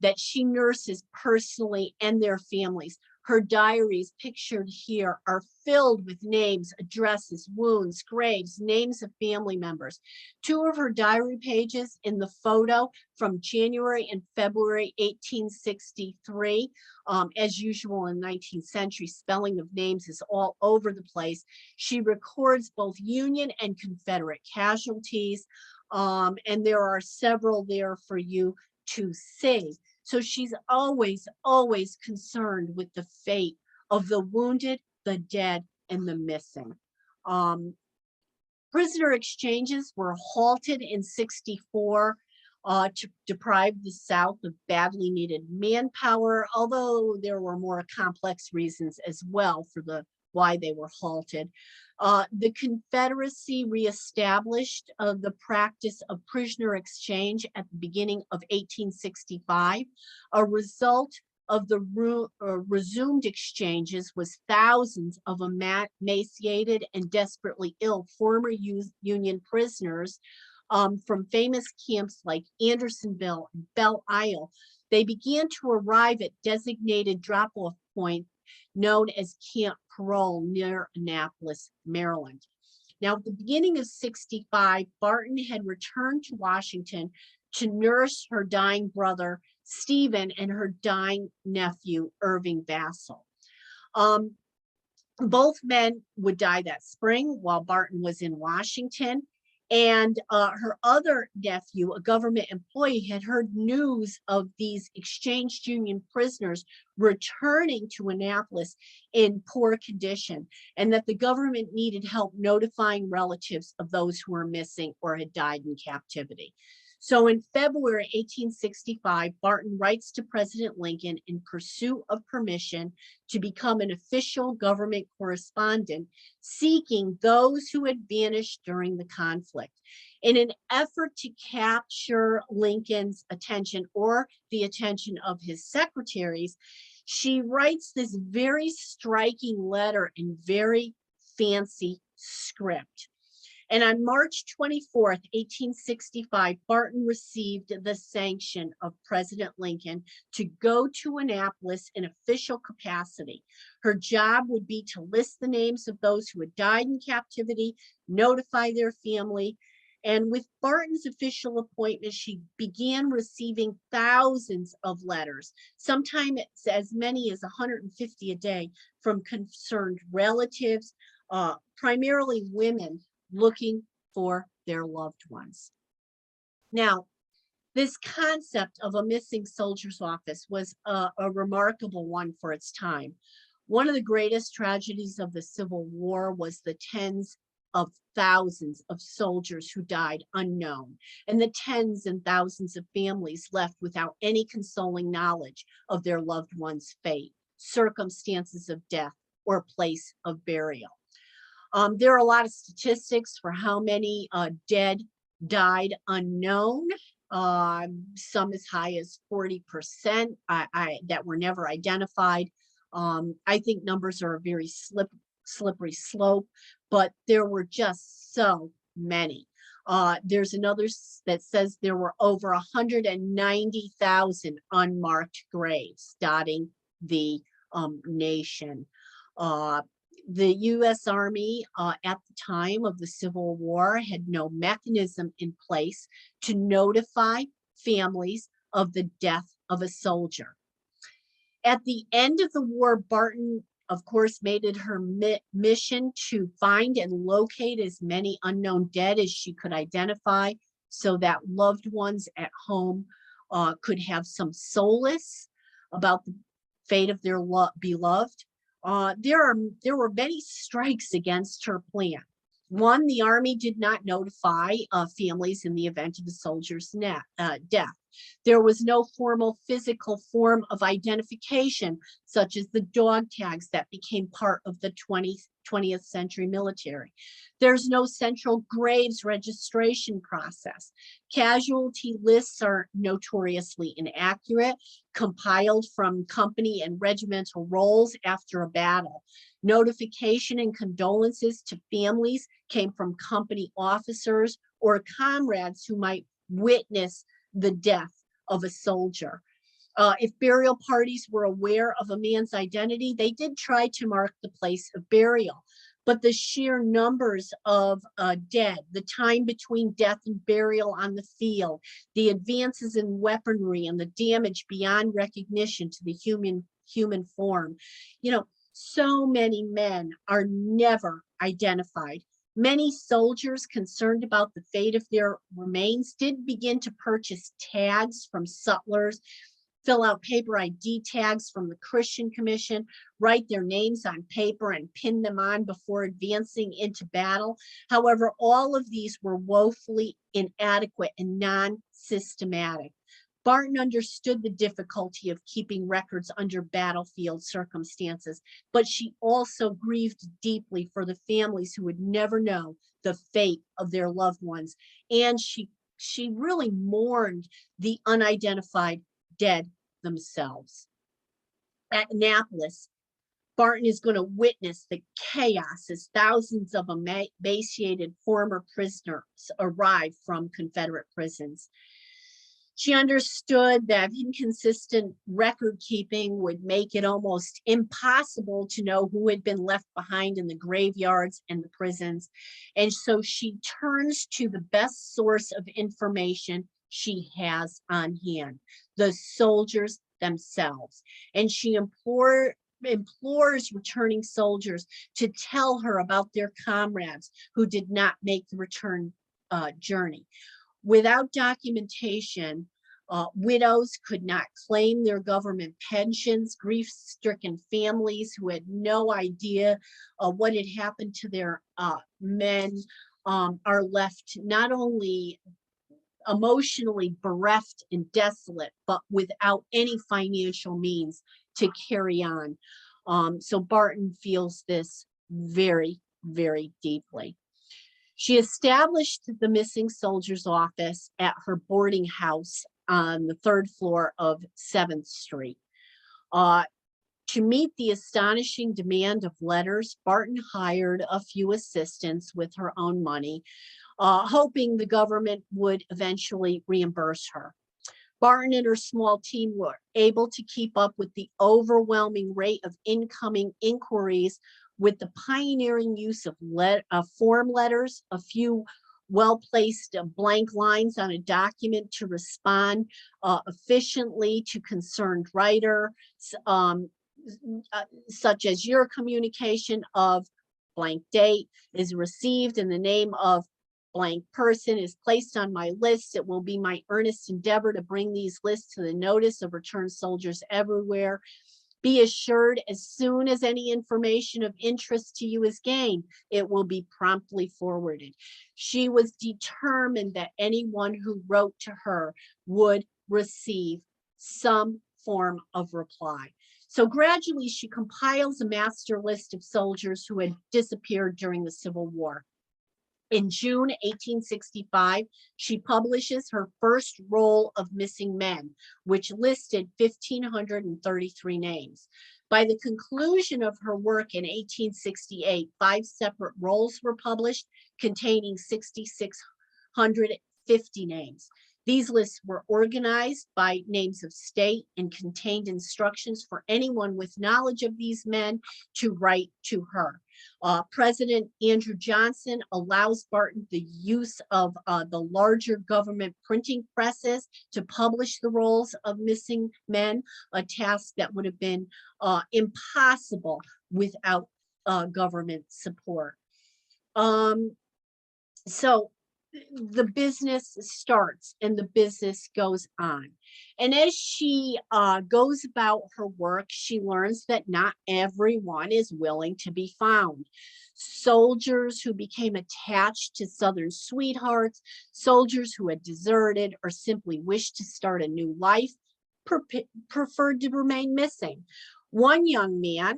that she nurses personally and their families. Her diaries pictured here are filled with names, addresses, wounds, graves, names of family members. 2 of her diary pages in the photo from January and February 1863. As usual in the 19th century, spelling of names is all over the place. She records both Union and Confederate casualties, and there are several there for you to see. So she's always concerned with the fate of the wounded, the dead, and the missing. Prisoner exchanges were halted in 64 to deprive the South of badly needed manpower, although there were more complex reasons as well for why they were halted. The Confederacy reestablished the practice of prisoner exchange at the beginning of 1865. A result of the resumed exchanges was thousands of emaciated and desperately ill former Union prisoners from famous camps like Andersonville and Belle Isle. They began to arrive at designated drop-off points known as Camp Parole near Annapolis, Maryland. Now, at the beginning of 65, Barton had returned to Washington to nurse her dying brother, Stephen, and her dying nephew, Irving Vassell. Both men would die that spring while Barton was in Washington. And her other nephew, a government employee, had heard news of these exchanged Union prisoners returning to Annapolis in poor condition, and that the government needed help notifying relatives of those who were missing or had died in captivity. So in February 1865, Barton writes to President Lincoln in pursuit of permission to become an official government correspondent, seeking those who had vanished during the conflict. In an effort to capture Lincoln's attention or the attention of his secretaries, she writes this very striking letter in very fancy script. And on March 24th, 1865, Barton received the sanction of President Lincoln to go to Annapolis in official capacity. Her job would be to list the names of those who had died in captivity, notify their family, and with Barton's official appointment, she began receiving thousands of letters, sometimes as many as 150 a day, from concerned relatives, primarily women, looking for their loved ones. Now, this concept of a missing soldier's office was a remarkable one for its time. One of the greatest tragedies of the Civil War was the tens of thousands of soldiers who died unknown, and the tens and thousands of families left without any consoling knowledge of their loved one's fate, circumstances of death, or place of burial. There are a lot of statistics for how many dead died unknown, some as high as 40% that were never identified. I think numbers are a very slippery slope, but there were just so many. There's another that says there were over 190,000 unmarked graves dotting the nation. The U.S. Army at the time of the Civil War had no mechanism in place to notify families of the death of a soldier. At the end of the war, Barton, of course, made it her mission to find and locate as many unknown dead as she could identify so that loved ones at home could have some solace about the fate of their beloved. There were many strikes against her plan. One, the Army did not notify families in the event of a soldier's death. There was no formal physical form of identification, such as the dog tags that became part of the 20th century military. There's no central graves registration process. Casualty lists are notoriously inaccurate, compiled from company and regimental rolls after a battle. Notification and condolences to families came from company officers or comrades who might witness the death of a soldier. If burial parties were aware of a man's identity, they did try to mark the place of burial. But the sheer numbers of dead, the time between death and burial on the field, the advances in weaponry, and the damage beyond recognition to the human form, so many men are never identified. Many soldiers concerned about the fate of their remains did begin to purchase tags from sutlers, fill out paper ID tags from the Christian Commission, write their names on paper and pin them on before advancing into battle. However, all of these were woefully inadequate and non-systematic. Barton understood the difficulty of keeping records under battlefield circumstances, but she also grieved deeply for the families who would never know the fate of their loved ones. And she really mourned the unidentified dead themselves. At Annapolis, Barton is going to witness the chaos as thousands of emaciated former prisoners arrive from Confederate prisons. She understood that inconsistent record keeping would make it almost impossible to know who had been left behind in the graveyards and the prisons. And so she turns to the best source of information she has on hand, the soldiers themselves. And she implores returning soldiers to tell her about their comrades who did not make the return journey. Without documentation, widows could not claim their government pensions. Grief-stricken families who had no idea what had happened to their men are left not only emotionally bereft and desolate, but without any financial means to carry on. So Barton feels this very, very deeply. She established the missing soldiers office at her boarding house on the 3rd floor of 7th Street. To meet the astonishing demand of letters, Barton hired a few assistants with her own money, hoping the government would eventually reimburse her. Barton and her small team were able to keep up with the overwhelming rate of incoming inquiries with the pioneering use of form letters, a few well-placed blank lines on a document to respond efficiently to concerned writer, such as your communication of blank date is received and the name of blank person is placed on my list. It will be my earnest endeavor to bring these lists to the notice of returned soldiers everywhere. Be assured, as soon as any information of interest to you is gained, it will be promptly forwarded. She was determined that anyone who wrote to her would receive some form of reply. So gradually, she compiles a master list of soldiers who had disappeared during the Civil War. In June 1865, she publishes her first roll of missing men, which listed 1,533 names. By the conclusion of her work in 1868, 5 separate rolls were published containing 6,650 names. These lists were organized by names of state and contained instructions for anyone with knowledge of these men to write to her. President Andrew Johnson allows Barton the use of the larger government printing presses to publish the rolls of missing men, a task that would have been impossible without government support. So the business starts and the business goes on. And as she goes about her work, she learns that not everyone is willing to be found. soldiers who became attached to Southern sweethearts, soldiers who had deserted or simply wished to start a new life, preferred to remain missing. One young man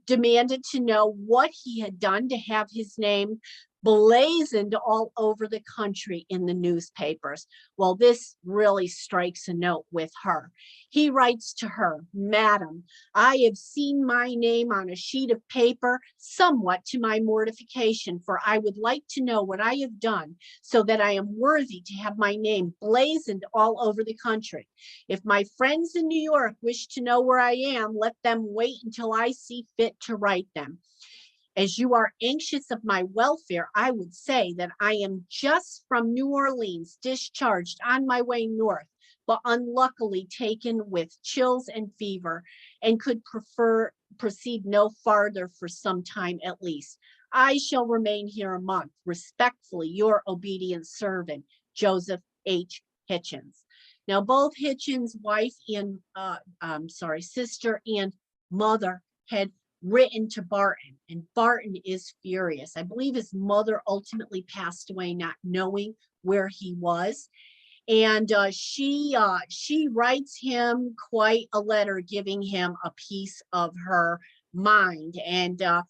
demanded to know what he had done to have his name blazoned all over the country in the newspapers. Well, this really strikes a note with her. He writes to her, "Madam, I have seen my name on a sheet of paper, somewhat to my mortification, for I would like to know what I have done so that I am worthy to have my name blazoned all over the country. If my friends in New York wish to know where I am, let them wait until I see fit to write them. As you are anxious of my welfare, I would say that I am just from New Orleans, discharged on my way north, but unluckily taken with chills and fever, and could proceed no farther for some time at least. I shall remain here a month. Respectfully, your obedient servant, Joseph H. Hitchens." Now, both Hitchens' wife and sister and mother had written to Barton, and Barton is furious. I believe his mother ultimately passed away not knowing where he was. And she writes him quite a letter giving him a piece of her mind. And the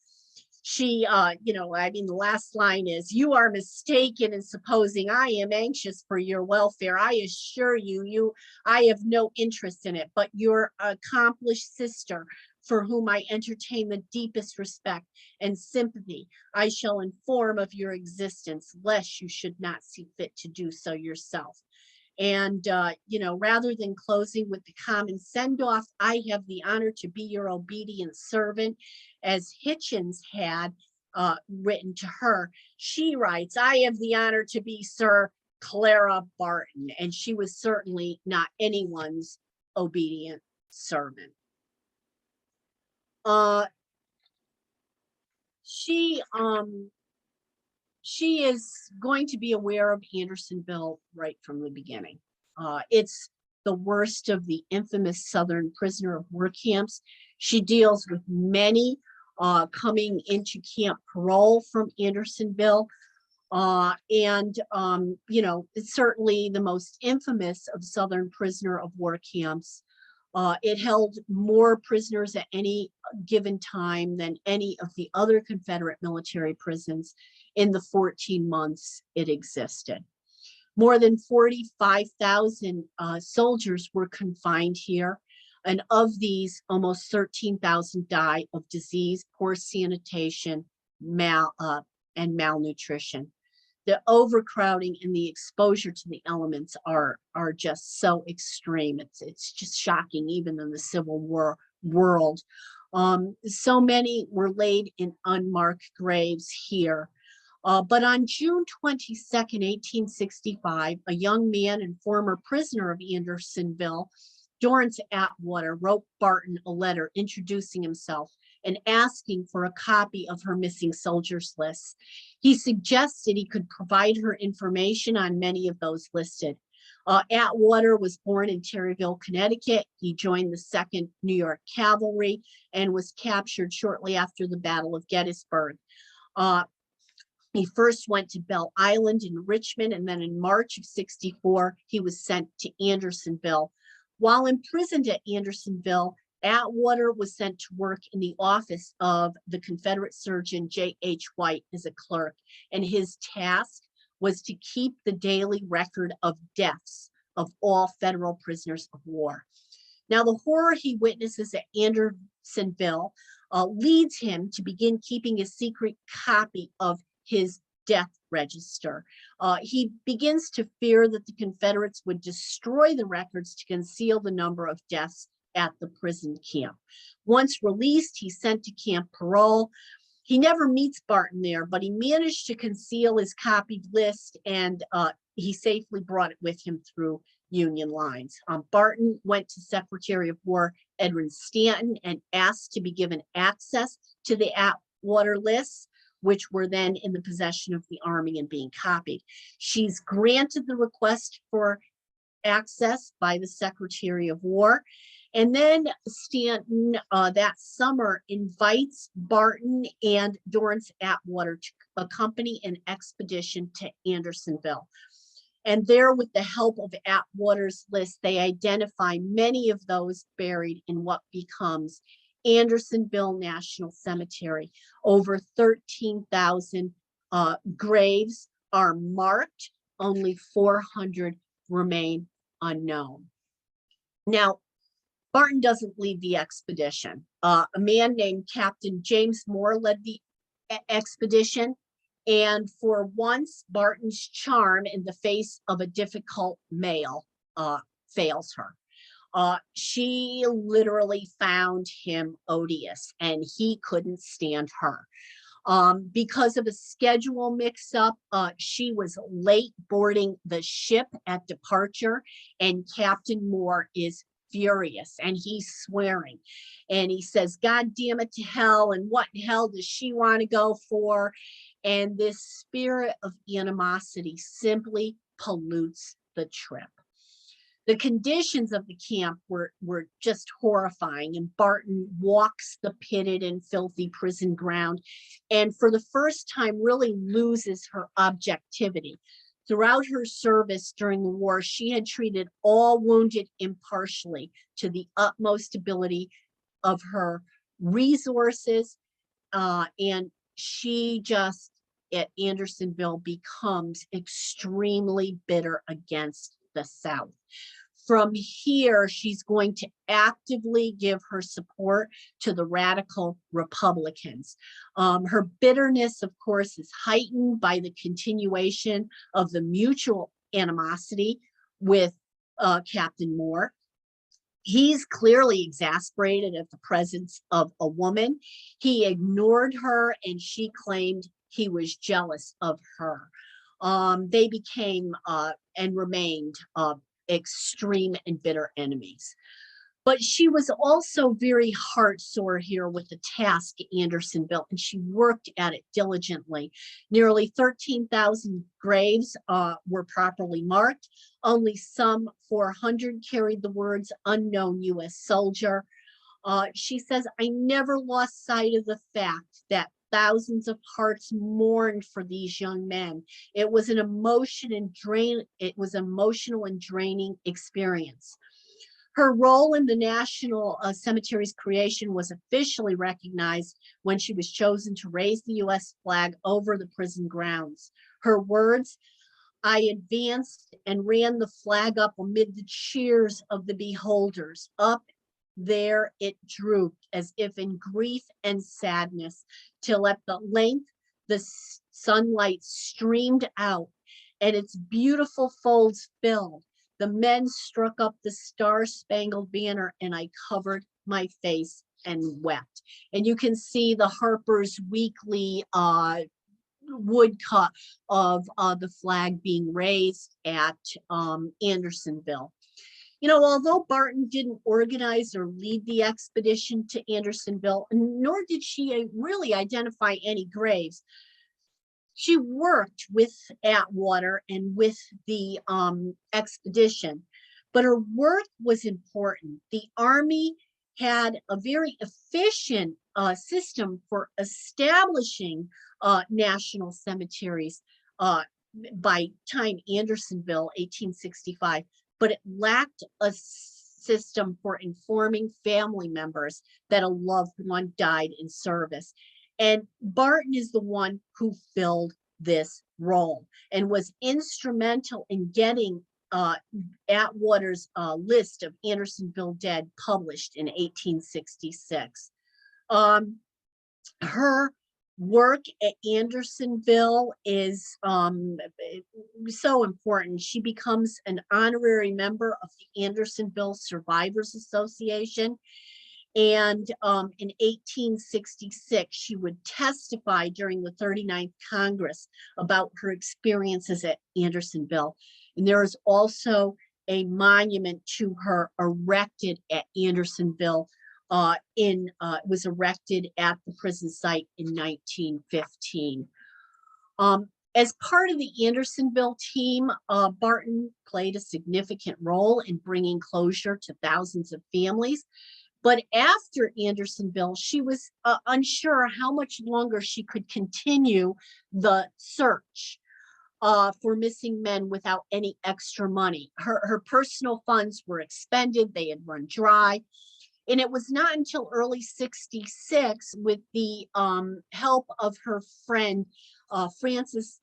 last line is, "You are mistaken in supposing I am anxious for your welfare. I assure you, I have no interest in it, but your accomplished sister, for whom I entertain the deepest respect and sympathy, I shall inform of your existence, lest you should not see fit to do so yourself." And, rather than closing with the common send-off, "I have the honor to be your obedient servant," as Hitchens had written to her, she writes, "I have the honor to be Sir Clara Barton," and she was certainly not anyone's obedient servant. She is going to be aware of Andersonville right from the beginning. It's the worst of the infamous Southern prisoner of war camps. She deals with many coming into camp parole from Andersonville. It's certainly the most infamous of Southern prisoner of war camps. It held more prisoners at any given time than any of the other Confederate military prisons in the 14 months it existed. More than 45,000 soldiers were confined here, and of these, almost 13,000 died of disease, poor sanitation, and malnutrition. The overcrowding and the exposure to the elements are just so extreme. It's just shocking, even in the Civil War world. So many were laid in unmarked graves here. But on June 22nd, 1865, a young man and former prisoner of Andersonville, Dorrance Atwater, wrote Barton a letter introducing himself and asking for a copy of her missing soldiers list. He suggested he could provide her information on many of those listed. Atwater was born in Terryville, Connecticut. He joined the 2nd New York Cavalry and was captured shortly after the Battle of Gettysburg. He first went to Belle Island in Richmond, and then in March of '64, he was sent to Andersonville. While imprisoned at Andersonville, Atwater was sent to work in the office of the Confederate surgeon J.H. White as a clerk, and his task was to keep the daily record of deaths of all federal prisoners of war. Now, the horror he witnesses at Andersonville leads him to begin keeping a secret copy of his death register. He begins to fear that the Confederates would destroy the records to conceal the number of deaths at the prison camp. Once released, he's sent to camp parole. He never meets Barton there, but he managed to conceal his copied list, and he safely brought it with him through Union lines. Barton went to Secretary of War Edwin Stanton and asked to be given access to the Atwater lists, which were then in the possession of the Army and being copied. She's granted the request for access by the Secretary of War, And then Stanton that summer invites Barton and Dorrance Atwater to accompany an expedition to Andersonville. And there, with the help of Atwater's list, they identify many of those buried in what becomes Andersonville National Cemetery. Over 13,000 graves are marked. Only 400 remain unknown. Now, Barton doesn't lead the expedition. A man named Captain James Moore led the expedition. And for once, Barton's charm in the face of a difficult male fails her. She literally found him odious, and he couldn't stand her. Because of a schedule mix-up, she was late boarding the ship at departure, and Captain Moore is furious, and he's swearing, and he says, "God damn it to hell, and what in hell does she want to go for?" And this spirit of animosity simply pollutes the trip. The conditions of the camp were just horrifying, and Barton walks the pitted and filthy prison ground, and for the first time really loses her objectivity. Throughout her service during the war, she had treated all wounded impartially to the utmost ability of her resources, and she just, at Andersonville, becomes extremely bitter against the South. From here, she's going to actively give her support to the radical Republicans. Her bitterness, of course, is heightened by the continuation of the mutual animosity with Captain Moore. He's clearly exasperated at the presence of a woman. He ignored her, and she claimed he was jealous of her. They became and remained extreme and bitter enemies. But she was also very heartsore here with the task at Andersonville, and she worked at it diligently. Nearly 13,000 graves were properly marked. Only some 400 carried the words "Unknown U.S. Soldier." She says, "I never lost sight of the fact that thousands of hearts mourned for these young men. It was an emotional and draining experience." Her role in the National Cemetery's creation was officially recognized when she was chosen to raise the U.S. flag over the prison grounds. Her words, "I advanced and ran the flag up amid the cheers of the beholders. Up there it drooped as if in grief and sadness, till at the length the sunlight streamed out and its beautiful folds filled. The men struck up the Star-Spangled Banner, and I covered my face and wept." And you can see the Harper's Weekly woodcut of the flag being raised at Andersonville. You know, although Barton didn't organize or lead the expedition to Andersonville, nor did she really identify any graves, she worked with Atwater and with the expedition, but her work was important. The Army had a very efficient system for establishing national cemeteries by time Andersonville, 1865, but it lacked a system for informing family members that a loved one died in service. And Barton is the one who filled this role and was instrumental in getting Atwater's list of Andersonville dead published in 1866. Her work at Andersonville is so important. She becomes an honorary member of the Andersonville Survivors Association. And in 1866, she would testify during the 39th Congress about her experiences at Andersonville. And there is also a monument to her erected at Andersonville. It was erected at the prison site in 1915. As part of the Andersonville team, Barton played a significant role in bringing closure to thousands of families. But after Andersonville, she was unsure how much longer she could continue the search for missing men without any extra money. Her personal funds were expended, they had run dry. And it was not until early 66, with the help of her friend, Frances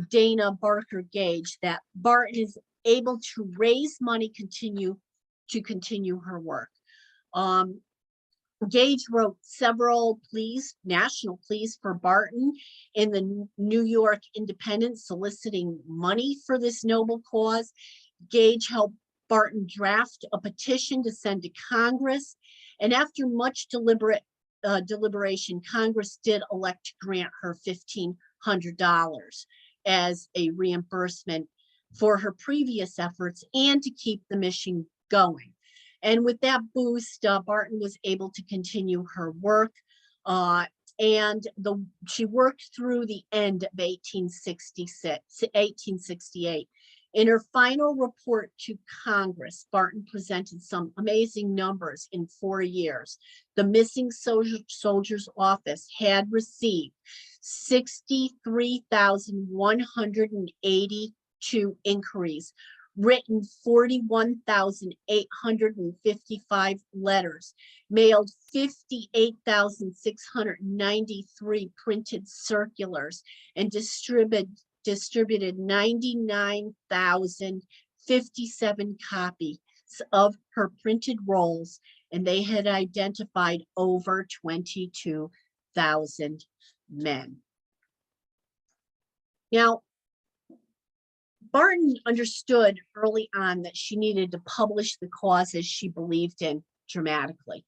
Dana Barker Gage, that Barton is able to raise money to continue her work. Gage wrote several pleas, national pleas for Barton in the New York Independent, soliciting money for this noble cause. Gage helped Barton draft a petition to send to Congress, and after much deliberation, Congress did elect to grant her $1,500 as a reimbursement for her previous efforts and to keep the mission going. And with that boost, Barton was able to continue her work, and she worked through the end of 1868. In her final report to Congress, Barton presented some amazing numbers in 4 years. The Missing Soldiers Office had received 63,182 inquiries, written 41,855 letters, mailed 58,693 printed circulars, and distributed 99,057 copies of her printed rolls, and they had identified over 22,000 men. Now, Barton understood early on that she needed to publish the causes she believed in dramatically.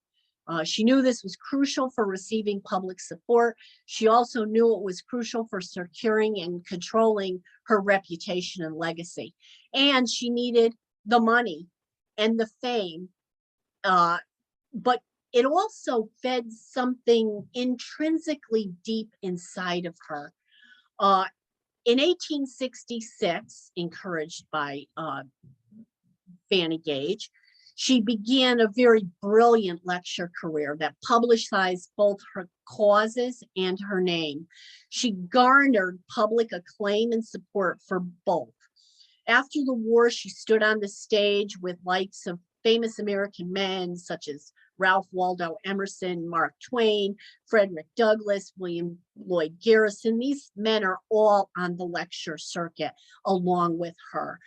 She knew this was crucial for receiving public support. She also knew it was crucial for securing and controlling her reputation and legacy. And she needed the money and the fame, but it also fed something intrinsically deep inside of her. In 1866, encouraged by Fanny Gage, she began a very brilliant lecture career that publicized both her causes and her name. She garnered public acclaim and support for both. After the war, she stood on the stage with likes of famous American men such as Ralph Waldo Emerson, Mark Twain, Frederick Douglass, William Lloyd Garrison. These men are all on the lecture circuit along with her.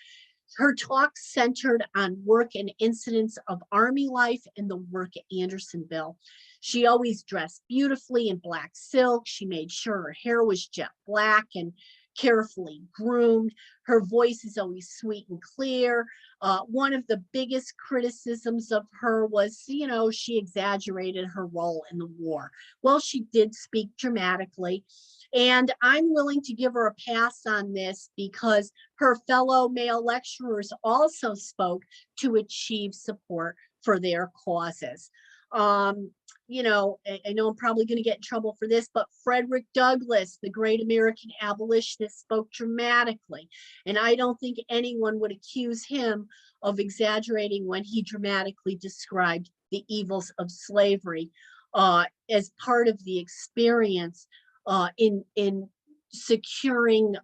Her talks centered on work and incidents of Army life and the work at Andersonville. She always dressed beautifully in black silk. She made sure her hair was jet black and carefully groomed. Her voice is always sweet and clear. One of the biggest criticisms of her was, she exaggerated her role in the war. Well, she did speak dramatically, and I'm willing to give her a pass on this because her fellow male lecturers also spoke to achieve support for their causes. I know I'm probably going to get in trouble for this, but Frederick Douglass, the great American abolitionist, spoke dramatically. And I don't think anyone would accuse him of exaggerating when he dramatically described the evils of slavery as part of the experience in securing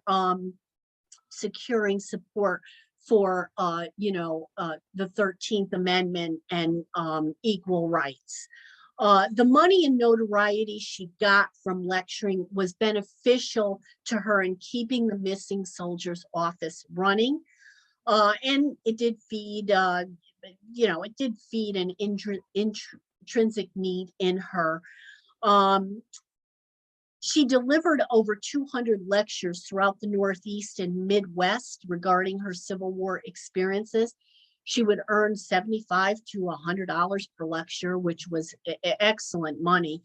support for the 13th Amendment and equal rights. The money and notoriety she got from lecturing was beneficial to her in keeping the Missing Soldiers Office running, and it did feed, an intrinsic need in her. She delivered over 200 lectures throughout the Northeast and Midwest regarding her Civil War experiences. She would earn $75 to $100 per lecture, which was excellent money.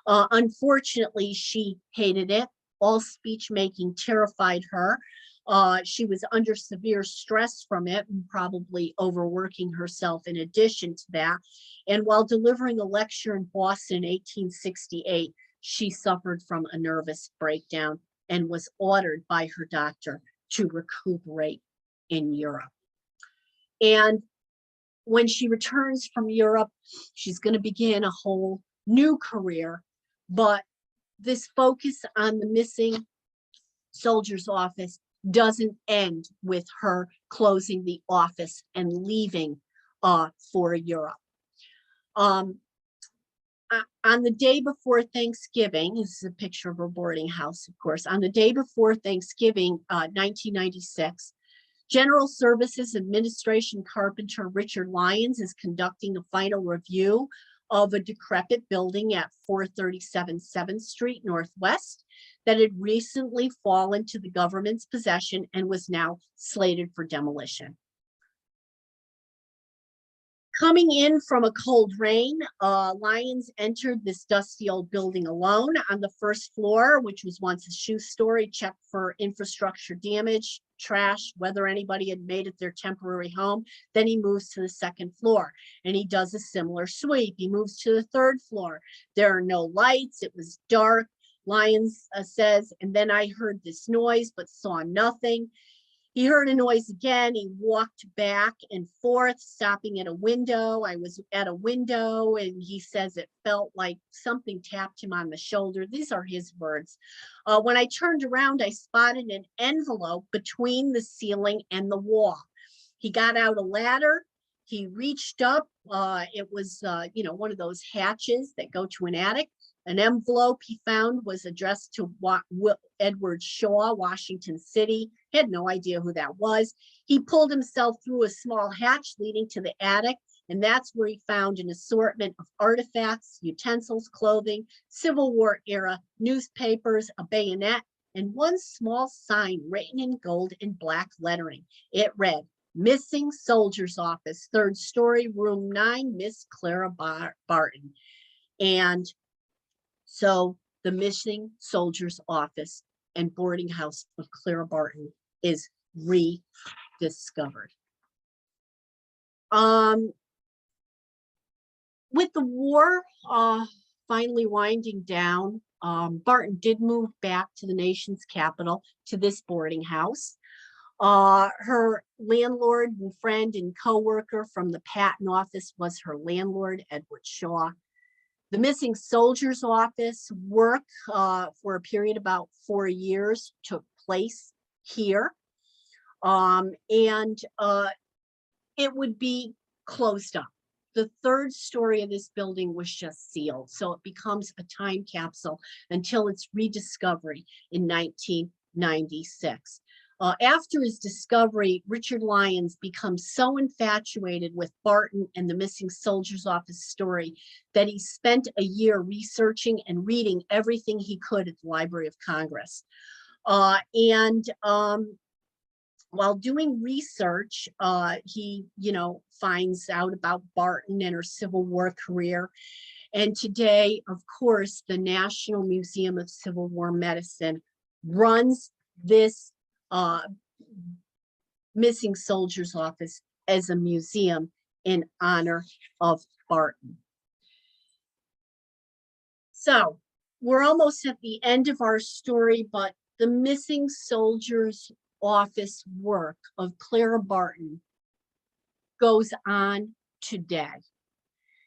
Unfortunately, she hated it. All speech making terrified her. She was under severe stress from it and probably overworking herself in addition to that. And while delivering a lecture in Boston in 1868, she suffered from a nervous breakdown and was ordered by her doctor to recuperate in Europe. And when she returns from Europe, she's going to begin a whole new career, but this focus on the missing soldiers office doesn't end with her closing the office and leaving for Europe. On the day before Thanksgiving, this is a picture of her boarding house, of course. On the day before Thanksgiving, 1996, General Services Administration carpenter Richard Lyons is conducting a final review of a decrepit building at 437 7th Street Northwest that had recently fallen to the government's possession and was now slated for demolition. Coming in from a cold rain, Lyons entered this dusty old building alone on the first floor, which was once a shoe store. He checked for infrastructure damage, trash, whether anybody had made it their temporary home. Then he moves to the second floor and he does a similar sweep. He moves to the third floor. There are no lights. It was dark. Lyons says, and then I heard this noise but saw nothing. He heard a noise again. He walked back and forth, stopping at a window. I was at a window, and he says it felt like something tapped him on the shoulder. These are his words. When I turned around, I spotted an envelope between the ceiling and the wall. He got out a ladder. He reached up. It was, one of those hatches that go to an attic. An envelope he found was addressed to Edward Shaw, Washington City. He had no idea who that was. He pulled himself through a small hatch leading to the attic, and that's where he found an assortment of artifacts, utensils, clothing, Civil War era newspapers, a bayonet, and one small sign written in gold and black lettering. It read, "Missing Soldiers Office, 3rd story, room 9, Miss Clara Barton." And so the missing soldiers office and boarding house of Clara Barton is rediscovered. With the war finally winding down, Barton did move back to the nation's capital, to this boarding house. Her landlord and friend and co-worker from the patent office was her landlord, Edward Shaw. The missing soldiers office work for a period about 4 years took place here. And it would be closed up. The 3rd story of this building was just sealed. So it becomes a time capsule until its rediscovery in 1996. After his discovery, Richard Lyons becomes so infatuated with Barton and the missing soldiers office story that he spent a year researching and reading everything he could at the Library of Congress. While doing research, he, finds out about Barton and her Civil War career. And today, of course, the National Museum of Civil War Medicine runs this missing soldiers office as a museum in honor of Barton. So we're almost at the end of our story, but the missing soldiers office work of Clara Barton goes on today.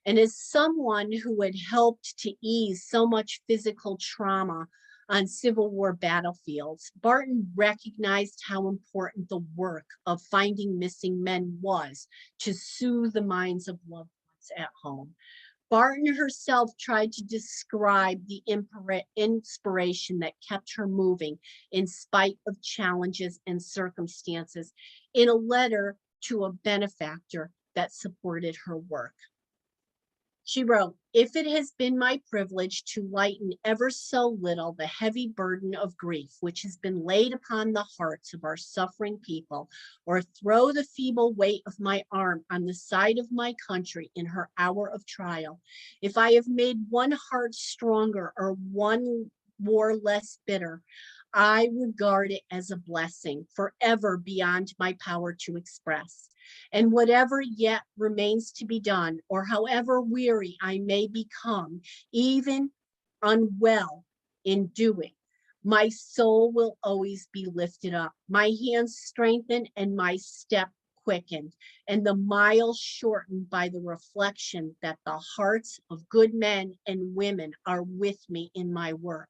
And as someone who had helped to ease so much physical trauma on Civil War battlefields, Barton recognized how important the work of finding missing men was to soothe the minds of loved ones at home. Barton herself tried to describe the inspiration that kept her moving in spite of challenges and circumstances in a letter to a benefactor that supported her work. She wrote, "If it has been my privilege to lighten ever so little the heavy burden of grief which has been laid upon the hearts of our suffering people, or throw the feeble weight of my arm on the side of my country in her hour of trial, if I have made one heart stronger or one war less bitter, I regard it as a blessing forever beyond my power to express. And whatever yet remains to be done, or however weary I may become, even unwell in doing, My soul will always be lifted up, my hands strengthened and my step quickened, and the miles shortened by the reflection that the hearts of good men and women are with me in my work,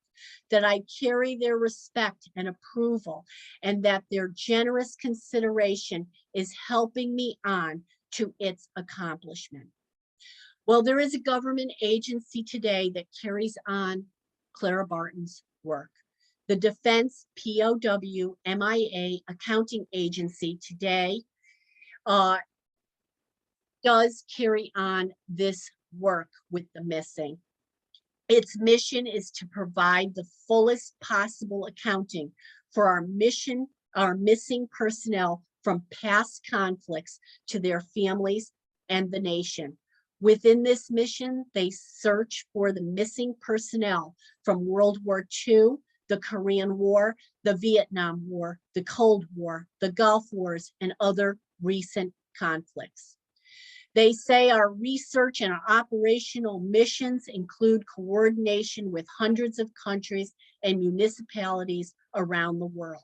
that I carry their respect and approval, and that their generous consideration is helping me on to its accomplishment. Well, there is a government agency today that carries on Clara Barton's work. The Defense POW MIA Accounting Agency today does carry on this work with the missing. Its mission is to provide the fullest possible accounting for our missing personnel from past conflicts to their families and the nation. Within this mission, they search for the missing personnel from World War II, the Korean War, the Vietnam War, the Cold War, the Gulf Wars, and other recent conflicts. They say our research and our operational missions include coordination with hundreds of countries and municipalities around the world.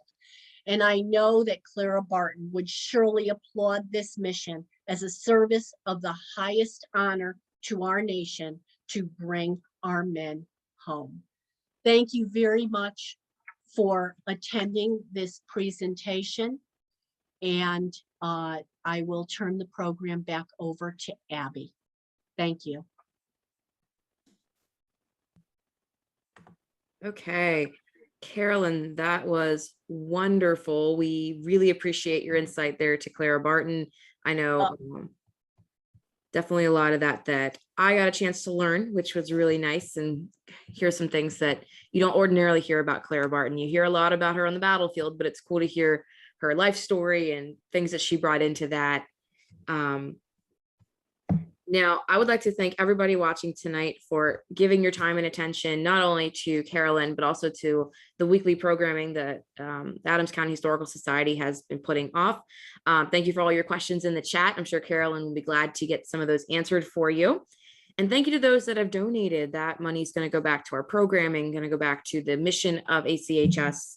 And I know that Clara Barton would surely applaud this mission as a service of the highest honor to our nation to bring our men home. Thank you very much for attending this presentation. And I will turn the program back over to Abby. Thank you. Okay, Carolyn, that was wonderful. We really appreciate your insight there to Clara Barton. I know definitely a lot of that I got a chance to learn, which was really nice, and hear some things that you don't ordinarily hear about Clara Barton. You hear a lot about her on the battlefield, but it's cool to hear her life story and things that she brought into that. Now, I would like to thank everybody watching tonight for giving your time and attention, not only to Carolyn, but also to the weekly programming that the Adams County Historical Society has been putting off. Thank you for all your questions in the chat. I'm sure Carolyn will be glad to get some of those answered for you. And thank you to those that have donated. That money is going to go back to our programming, going to go back to the mission of ACHS.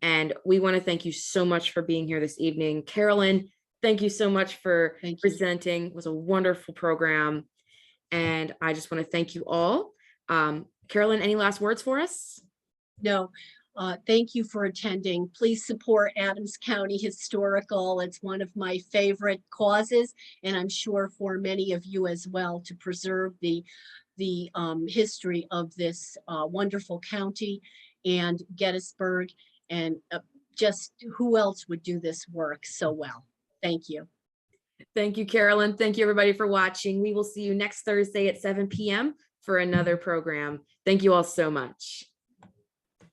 And we want to thank you so much for being here this evening. Carolyn, thank you so much for presenting. It was a wonderful program. And I just want to thank you all. Carolyn, any last words for us? No, thank you for attending. Please support Adams County Historical. It's one of my favorite causes, and I'm sure for many of you as well, to preserve the history of this wonderful county and Gettysburg, and just who else would do this work so well. Thank you. Thank you, Carolyn. Thank you, everybody, for watching. We will see you next Thursday at 7 p.m. for another program. Thank you all so much.